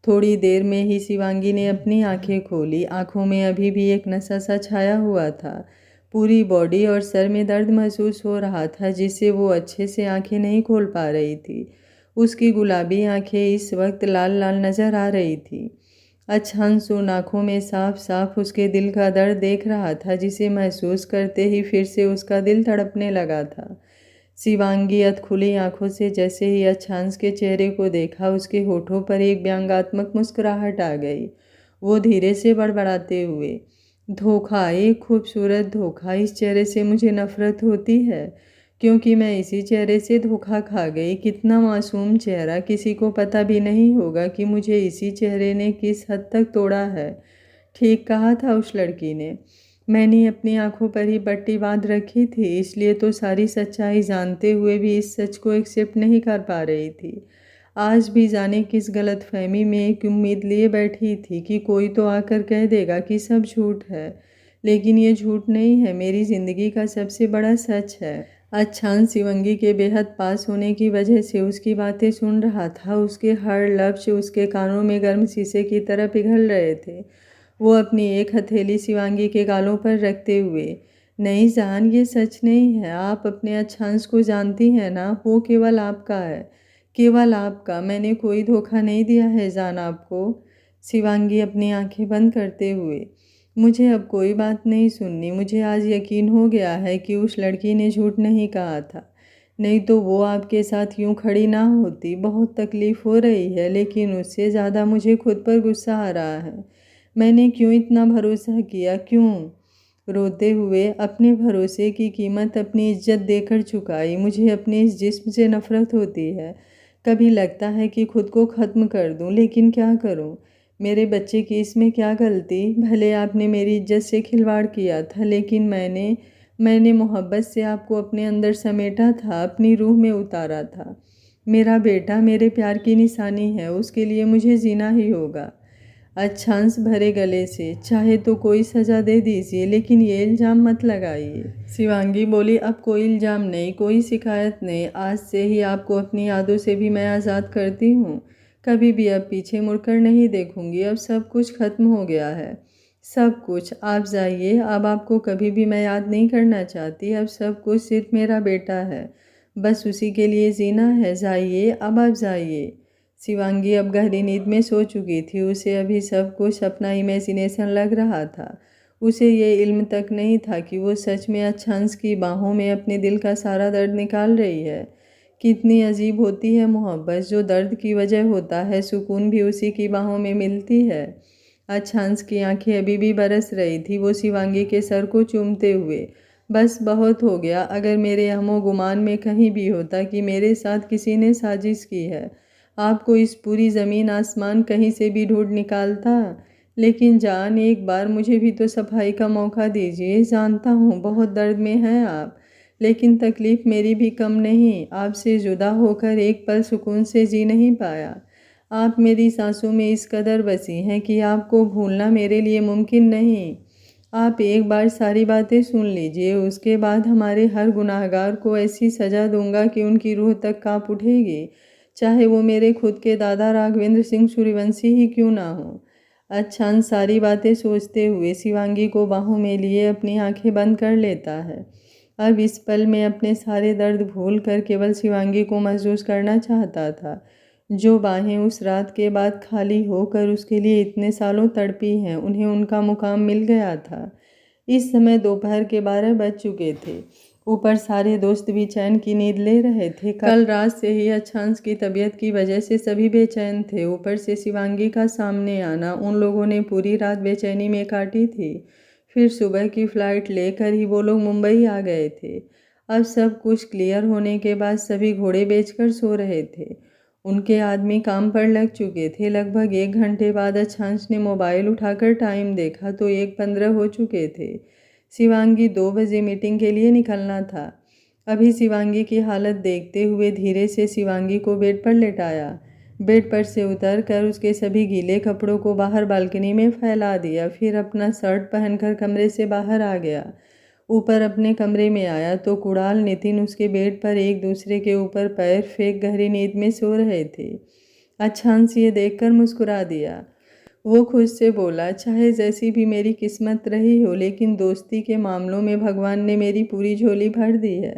थोड़ी देर में ही शिवांगी ने अपनी आंखें खोली। आंखों में अभी भी एक नशा सा छाया हुआ था। पूरी बॉडी और सर में दर्द महसूस हो रहा था, जिससे वो अच्छे से आंखें नहीं खोल पा रही थी। उसकी गुलाबी आंखें इस वक्त लाल लाल नजर आ रही थी। अच्छांश उन आंखों में साफ साफ उसके दिल का दर्द देख रहा था, जिसे महसूस करते ही फिर से उसका दिल तड़पने लगा था। शिवांगी अधखुली आंखों से जैसे ही अच्छांश के चेहरे को देखा, उसके होठों पर एक व्यंग्यात्मक मुस्कुराहट आ गई। वो धीरे से बड़बड़ाते हुए, धोखा, एक खूबसूरत धोखा, इस चेहरे से मुझे नफरत होती है, क्योंकि मैं इसी चेहरे से धोखा खा गई। कितना मासूम चेहरा, किसी को पता भी नहीं होगा कि मुझे इसी चेहरे ने किस हद तक तोड़ा है। ठीक कहा था उस लड़की ने। मैंने अपनी आंखों पर ही पट्टी बांध रखी थी, इसलिए तो सारी सच्चाई जानते हुए भी इस सच को एक्सेप्ट नहीं कर पा रही थी। आज भी जाने किस गलतफहमी में एक उम्मीद लिए बैठी थी कि कोई तो आकर कह देगा कि सब झूठ है, लेकिन ये झूठ नहीं है, मेरी ज़िंदगी का सबसे बड़ा सच है। अच्छांश शिवांगी के बेहद पास होने की वजह से उसकी बातें सुन रहा था। उसके हर लफ्ज़ उसके कानों में गर्म शीशे की तरह पिघल रहे थे। वो अपनी एक हथेली शिवांगी के गालों पर रखते हुए, नहीं जान, ये सच नहीं है। आप अपने अच्छांश को जानती हैं ना, वो केवल आपका है, केवल आपका। मैंने कोई धोखा नहीं दिया है जान आपको। शिवांगी अपनी आंखें बंद करते हुए, मुझे अब कोई बात नहीं सुननी। मुझे आज यकीन हो गया है कि उस लड़की ने झूठ नहीं कहा था, नहीं तो वो आपके साथ यूं खड़ी ना होती। बहुत तकलीफ़ हो रही है, लेकिन उससे ज़्यादा मुझे खुद पर गुस्सा आ रहा है। मैंने क्यों इतना भरोसा किया, क्यों? रोते हुए अपने भरोसे की कीमत अपनी इज्जत देकर चुकाई। मुझे अपने इस जिस्म से नफ़रत होती है। कभी लगता है कि खुद को ख़त्म कर दूं, लेकिन क्या करूं? मेरे बच्चे की इसमें क्या गलती? भले आपने मेरी इज्जत से खिलवाड़ किया था, लेकिन मैंने मोहब्बत से आपको अपने अंदर समेटा था, अपनी रूह में उतारा था। मेरा बेटा मेरे प्यार की निशानी है, उसके लिए मुझे जीना ही होगा। अच्छांश भरे गले से, चाहे तो कोई सज़ा दे दीजिए, लेकिन ये इल्ज़ाम मत लगाइए। शिवांगी बोली, अब कोई इल्ज़ाम नहीं, कोई शिकायत नहीं। आज से ही आपको अपनी यादों से भी मैं आज़ाद करती हूँ। कभी भी अब पीछे मुड़कर नहीं देखूंगी। अब सब कुछ खत्म हो गया है, सब कुछ। आप जाइए, अब आपको कभी भी मैं याद नहीं करना चाहती। अब सब कुछ सिर्फ मेरा बेटा है, बस उसी के लिए जीना है। जाइए, अब आप जाइए। शिवांगी अब गहरी नींद में सो चुकी थी। उसे अभी सब कुछ अपना इमेजिनेशन लग रहा था। उसे ये इल्म तक नहीं था कि वो सच में अच्छांश की बाहों में अपने दिल का सारा दर्द निकाल रही है। कितनी अजीब होती है मोहब्बत, जो दर्द की वजह होता है सुकून भी उसी की बाहों में मिलती है। अच्छांश की आंखें अभी भी बरस रही थी। वो शिवांगी के सर को चूमते हुए, बस बहुत हो गया। अगर मेरे अहमो गुमान में कहीं भी होता कि मेरे साथ किसी ने साजिश की है, आपको इस पूरी ज़मीन आसमान कहीं से भी ढूंढ निकालता। लेकिन जान, एक बार मुझे भी तो सफाई का मौका दीजिए। जानता हूँ बहुत दर्द में हैं आप, लेकिन तकलीफ़ मेरी भी कम नहीं। आपसे जुदा होकर एक पल सुकून से जी नहीं पाया। आप मेरी सांसों में इस कदर बसी हैं कि आपको भूलना मेरे लिए मुमकिन नहीं। आप एक बार सारी बातें सुन लीजिए, उसके बाद हमारे हर गुनाहगार को ऐसी सज़ा दूंगा कि उनकी रूह तक काँप उठेगी, चाहे वो मेरे खुद के दादा राघवेंद्र सिंह सूर्यवंशी ही क्यों ना हो। अच्छांश सारी बातें सोचते हुए शिवांगी को बाहों में लिए अपनी आंखें बंद कर लेता है। अब इस पल में अपने सारे दर्द भूल कर केवल शिवांगी को महसूस करना चाहता था, जो बाहें उस रात के बाद खाली होकर उसके लिए इतने सालों तड़पी हैं। उन्हें उनका मुकाम मिल गया था। इस समय दोपहर के 12 बज चुके थे। ऊपर सारे दोस्त भी चैन की नींद ले रहे थे। कल रात से ही अच्छांश की तबीयत की वजह से सभी बेचैन थे। ऊपर से शिवांगी का सामने आना, उन लोगों ने पूरी रात बेचैनी में काटी थी। फिर सुबह की फ़्लाइट लेकर ही वो लोग मुंबई आ गए थे। अब सब कुछ क्लियर होने के बाद सभी घोड़े बेचकर सो रहे थे। उनके आदमी काम पर लग चुके थे। लगभग 1 घंटे बाद अच्छांश ने मोबाइल उठाकर टाइम देखा तो 1:15 हो चुके थे। शिवांगी 2 बजे मीटिंग के लिए निकलना था। अभी शिवांगी की हालत देखते हुए धीरे से शिवांगी को बेड पर लेटाया। बेड पर से उतरकर उसके सभी गीले कपड़ों को बाहर बालकनी में फैला दिया। फिर अपना शर्ट पहनकर कमरे से बाहर आ गया। ऊपर अपने कमरे में आया तो कुणाल, नितिन उसके बेड पर एक दूसरे के ऊपर पैर फेंक गहरी नींद में सो रहे थे। अच्छांश ये देखकर मुस्कुरा दिया। वो खुद से बोला, चाहे जैसी भी मेरी किस्मत रही हो, लेकिन दोस्ती के मामलों में भगवान ने मेरी पूरी झोली भर दी है।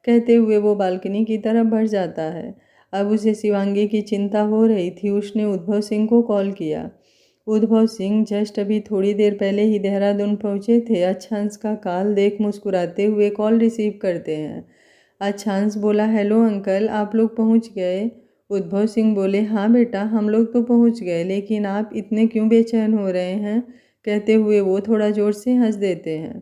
कहते हुए वो बालकनी की तरफ बढ़ जाता है। अब उसे शिवांगी की चिंता हो रही थी। उसने उद्भव सिंह को कॉल किया। उद्भव सिंह जस्ट अभी थोड़ी देर पहले ही देहरादून पहुंचे थे। अच्छांश का कॉल देख मुस्कुराते हुए कॉल रिसीव करते हैं। अच्छांश बोला, हेलो अंकल, आप लोग पहुंच गए? उद्भव सिंह बोले, हाँ बेटा, हम लोग तो पहुंच गए, लेकिन आप इतने क्यों बेचैन हो रहे हैं? कहते हुए वो थोड़ा ज़ोर से हंस देते हैं।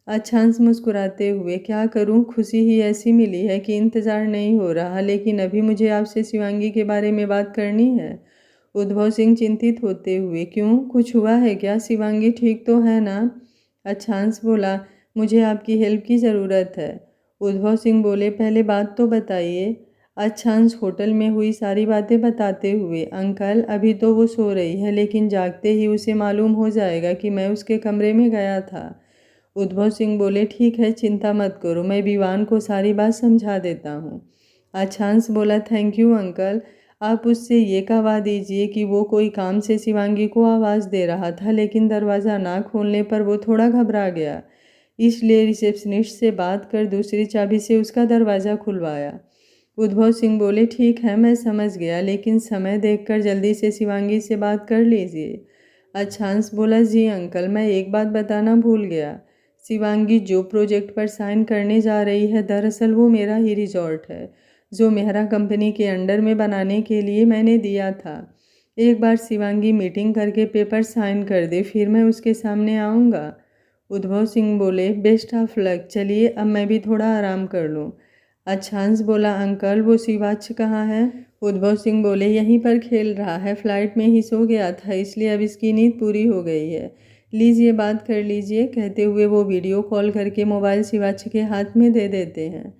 अच्छांश मुस्कुराते हुए, क्या करूं, खुशी ही ऐसी मिली है कि इंतज़ार नहीं हो रहा, लेकिन अभी मुझे आपसे शिवांगी के बारे में बात करनी है। उद्भव सिंह चिंतित होते हुए, क्यों, कुछ हुआ है क्या? शिवांगी ठीक तो है ना? अच्छांश बोला, मुझे आपकी हेल्प की ज़रूरत है। उद्भव सिंह बोले, पहले बात तो बताइए। अच्छांश होटल में हुई सारी बातें बताते हुए, अंकल अभी तो वो सो रही है, लेकिन जागते ही उसे मालूम हो जाएगा कि मैं उसके कमरे में गया था। उद्भव सिंह बोले, ठीक है, चिंता मत करो, मैं विवान को सारी बात समझा देता हूँ। अच्छांश बोला, थैंक यू अंकल। आप उससे ये कहवा दीजिए कि वो कोई काम से शिवांगी को आवाज़ दे रहा था, लेकिन दरवाज़ा ना खोलने पर वो थोड़ा घबरा गया, इसलिए रिसेप्शनिस्ट से बात कर दूसरी चाबी से उसका दरवाज़ा खुलवाया। उद्भव सिंह बोले, ठीक है, मैं समझ गया, लेकिन समय देखकर जल्दी से शिवांगी से बात कर लीजिए। अच्छांश बोला, जी अंकल, मैं एक बात बताना भूल गया। शिवांगी जो प्रोजेक्ट पर साइन करने जा रही है, दरअसल वो मेरा ही रिजॉर्ट है, जो मेहरा कंपनी के अंडर में बनाने के लिए मैंने दिया था। एक बार शिवांगी मीटिंग करके पेपर साइन कर दे, फिर मैं उसके सामने आऊँगा। उद्भव सिंह बोले, बेस्ट ऑफ लक, चलिए अब मैं भी थोड़ा आराम कर लूँ। अच्छांश बोला, अंकल वो शिवाच्छ कहाँ है? उद्भव सिंह बोले, यहीं पर खेल रहा है, फ्लाइट में ही सो गया था, इसलिए अब इसकी नींद पूरी हो गई है। लीजिए बात कर लीजिए। कहते हुए वो वीडियो कॉल करके मोबाइल शिवाच्छ के हाथ में दे देते हैं।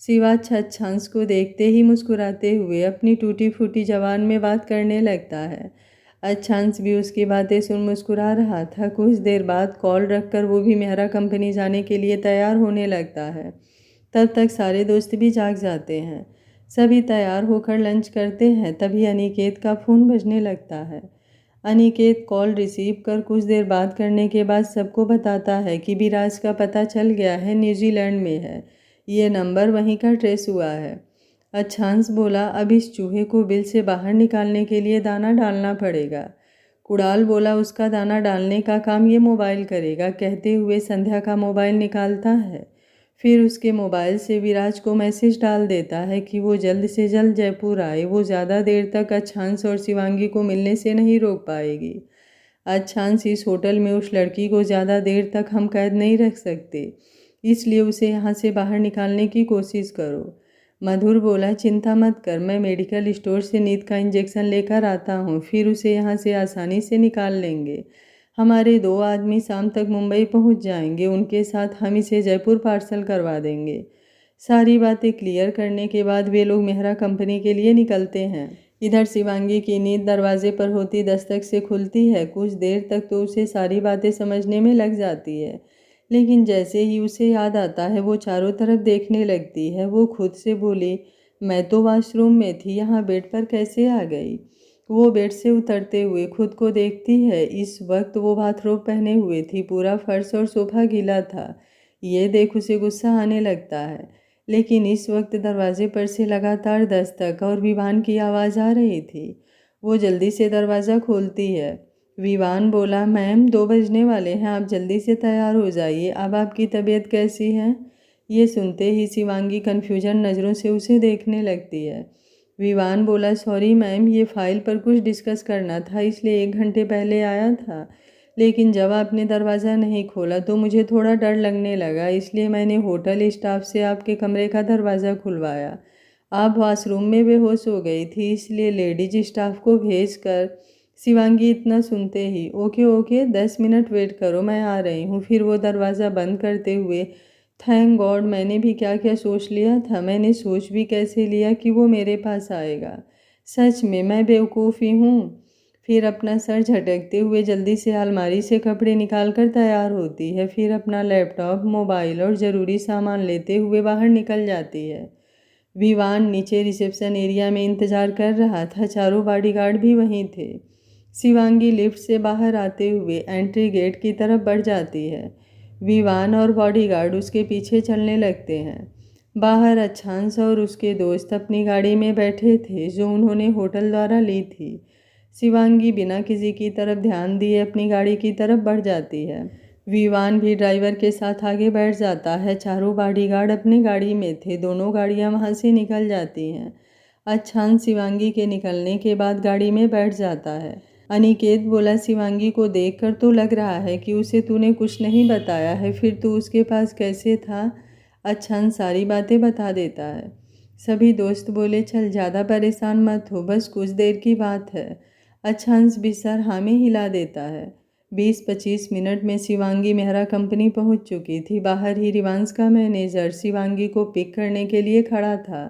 शिवाच्छ अच्छांश को देखते ही मुस्कुराते हुए अपनी टूटी फूटी जबान में बात करने लगता है। अच्छांश भी उसकी बातें सुन मुस्कुरा रहा था। कुछ देर बाद कॉल रखकर वो भी मेहरा कंपनी जाने के लिए तैयार होने लगता है। तब तक सारे दोस्त भी जाग जाते हैं। सभी तैयार होकर लंच करते हैं। तभी अनिकेत का फ़ोन बजने लगता है। अनिकेत कॉल रिसीव कर कुछ देर बात करने के बाद सबको बताता है कि विराज का पता चल गया है, न्यूजीलैंड में है। ये नंबर वहीं का ट्रेस हुआ है। अच्छांश बोला, अब इस चूहे को बिल से बाहर निकालने के लिए दाना डालना पड़ेगा। कुणाल बोला, उसका दाना डालने का काम ये मोबाइल करेगा। कहते हुए संध्या का मोबाइल निकालता है। फिर उसके मोबाइल से विराज को मैसेज डाल देता है कि वो जल्द से जल्द जयपुर आए। वो ज़्यादा देर तक अच्छांश और शिवांगी को मिलने से नहीं रोक पाएगी। अच्छांश, इस होटल में उस लड़की को ज़्यादा देर तक हम कैद नहीं रख सकते, इसलिए उसे यहाँ से बाहर निकालने की कोशिश करो। मधुर बोला, चिंता मत कर, मैं मेडिकल स्टोर से नींद का इंजेक्शन लेकर आता हूँ, फिर उसे यहाँ से आसानी से निकाल लेंगे। हमारे 2 आदमी शाम तक मुंबई पहुँच जाएंगे, उनके साथ हम इसे जयपुर पार्सल करवा देंगे। सारी बातें क्लियर करने के बाद वे लोग मेहरा कंपनी के लिए निकलते हैं। इधर शिवांगी की नींद दरवाजे पर होती दस्तक से खुलती है। कुछ देर तक तो उसे सारी बातें समझने में लग जाती है, लेकिन जैसे ही उसे याद आता है वो चारों तरफ देखने लगती है। वो खुद से बोली, मैं तो वॉशरूम में थी, यहाँ बेड पर कैसे आ गई। वो बेड से उतरते हुए खुद को देखती है। इस वक्त वो बाथरोब पहने हुए थी। पूरा फर्श और सोफा गीला था। ये देख उसे गुस्सा आने लगता है, लेकिन इस वक्त दरवाजे पर से लगातार दस्तक और विवान की आवाज़ आ रही थी। वो जल्दी से दरवाज़ा खोलती है। विवान बोला, मैम 2 बजने वाले हैं, आप जल्दी से तैयार हो जाइए। अब आपकी तबीयत कैसी है। ये सुनते ही शिवांगी कन्फ्यूजन नज़रों से उसे देखने लगती है। विवान बोला, सॉरी मैम, ये फाइल पर कुछ डिस्कस करना था, इसलिए 1 घंटे पहले आया था, लेकिन जब आपने दरवाज़ा नहीं खोला तो मुझे थोड़ा डर लगने लगा, इसलिए मैंने होटल स्टाफ से आपके कमरे का दरवाज़ा खुलवाया। आप वॉशरूम में बेहोश हो गई थी, इसलिए लेडीज स्टाफ को भेज कर। शिवांगी इतना सुनते ही, ओके ओके, 10 मिनट वेट करो, मैं आ रही हूँ। फिर वो दरवाज़ा बंद करते हुए, थैंक गॉड, मैंने भी क्या क्या सोच लिया था। मैंने सोच भी कैसे लिया कि वो मेरे पास आएगा। सच में मैं बेवकूफ़ ही हूँ। फिर अपना सर झटकते हुए जल्दी से अलमारी से कपड़े निकाल कर तैयार होती है। फिर अपना लैपटॉप, मोबाइल और ज़रूरी सामान लेते हुए बाहर निकल जाती है। विवान नीचे रिसेप्शन एरिया में इंतज़ार कर रहा था। चारों बॉडीगार्ड भी वहीं थे। शिवांगी लिफ्ट से बाहर आते हुए एंट्री गेट की तरफ बढ़ जाती है। विवान और बॉडीगार्ड उसके पीछे चलने लगते हैं। बाहर अच्छांश और उसके दोस्त अपनी गाड़ी में बैठे थे, जो उन्होंने होटल द्वारा ली थी। शिवांगी बिना किसी की तरफ ध्यान दिए अपनी गाड़ी की तरफ बढ़ जाती है। विवान भी ड्राइवर के साथ आगे बैठ जाता है। चारों बॉडीगार्ड अपनी गाड़ी में थे। दोनों गाड़ियां वहां से निकल जाती हैं। अच्छांश शिवांगी के निकलने के बाद गाड़ी में बैठ जाता है। अनिकेत बोला, शिवांगी को देखकर तो लग रहा है कि उसे तूने कुछ नहीं बताया है, फिर तू उसके पास कैसे था। अच्छांश सारी बातें बता देता है। सभी दोस्त बोले, चल ज़्यादा परेशान मत हो, बस कुछ देर की बात है। अच्छांश भी सर हाँ में हिला देता है। 20-25 मिनट में शिवांगी मेहरा कंपनी पहुंच चुकी थी। बाहर ही रिवांश का मैनेजर शिवांगी को पिक करने के लिए खड़ा था।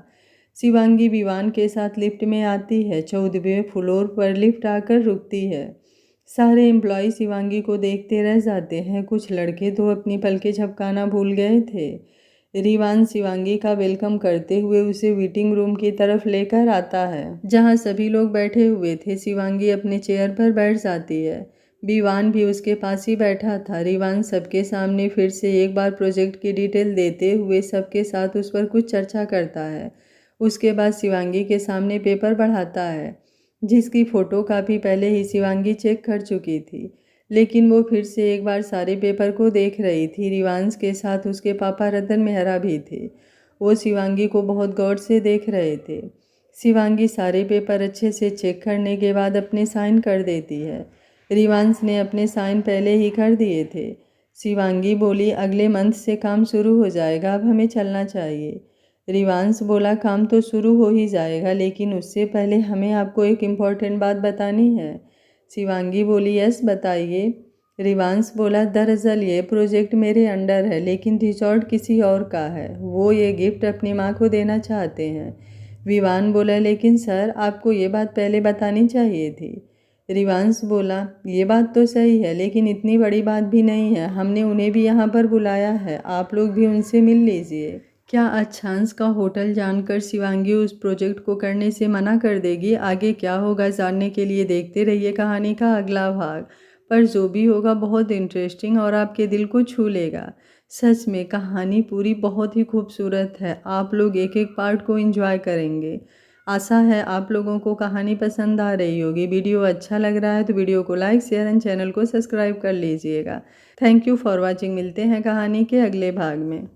शिवांगी विवान के साथ लिफ्ट में आती है। 14वें फ्लोर पर लिफ्ट आकर रुकती है। सारे एम्प्लॉय शिवांगी को देखते रह जाते हैं। कुछ लड़के तो अपनी पलकें झपकाना भूल गए थे। रिवान शिवांगी का वेलकम करते हुए उसे वेटिंग रूम की तरफ लेकर आता है, जहां सभी लोग बैठे हुए थे। शिवांगी अपने चेयर पर बैठ जाती है। विवान भी उसके पास ही बैठा था। रिवान सबके सामने फिर से एक बार प्रोजेक्ट की डिटेल देते हुए सबके साथ उस पर कुछ चर्चा करता है। उसके बाद शिवांगी के सामने पेपर बढ़ाता है, जिसकी फ़ोटो काफ़ी पहले ही शिवांगी चेक कर चुकी थी, लेकिन वो फिर से एक बार सारे पेपर को देख रही थी। रिवांश के साथ उसके पापा रतन मेहरा भी थे। वो शिवांगी को बहुत गौर से देख रहे थे। शिवांगी सारे पेपर अच्छे से चेक करने के बाद अपने साइन कर देती है। रिवांश ने अपने साइन पहले ही कर दिए थे। शिवांगी बोली, अगले मंथ से काम शुरू हो जाएगा, अब हमें चलना चाहिए। रिवांश बोला, काम तो शुरू हो ही जाएगा, लेकिन उससे पहले हमें आपको एक इम्पॉर्टेंट बात बतानी है। शिवांगी बोली, यस बताइए। रिवांश बोला, दरअसल ये प्रोजेक्ट मेरे अंडर है, लेकिन रिजॉर्ट किसी और का है। वो ये गिफ्ट अपनी माँ को देना चाहते हैं। विवान बोला, लेकिन सर आपको ये बात पहले बतानी चाहिए थी। रिवांश बोला, ये बात तो सही है, लेकिन इतनी बड़ी बात भी नहीं है। हमने उन्हें भी यहाँ पर बुलाया है, आप लोग भी उनसे मिल लीजिए। क्या अच्छांश का होटल जानकर शिवांगी उस प्रोजेक्ट को करने से मना कर देगी? आगे क्या होगा जानने के लिए देखते रहिए कहानी का अगला भाग। पर जो भी होगा बहुत इंटरेस्टिंग और आपके दिल को छू लेगा। सच में कहानी पूरी बहुत ही खूबसूरत है। आप लोग एक-एक पार्ट को एंजॉय करेंगे। आशा है आप लोगों को कहानी पसंद आ रही होगी। वीडियो अच्छा लग रहा है तो वीडियो को लाइक, शेयर एंड चैनल को सब्सक्राइब कर लीजिएगा। Thank you for watching. मिलते हैं कहानी के अगले भाग में।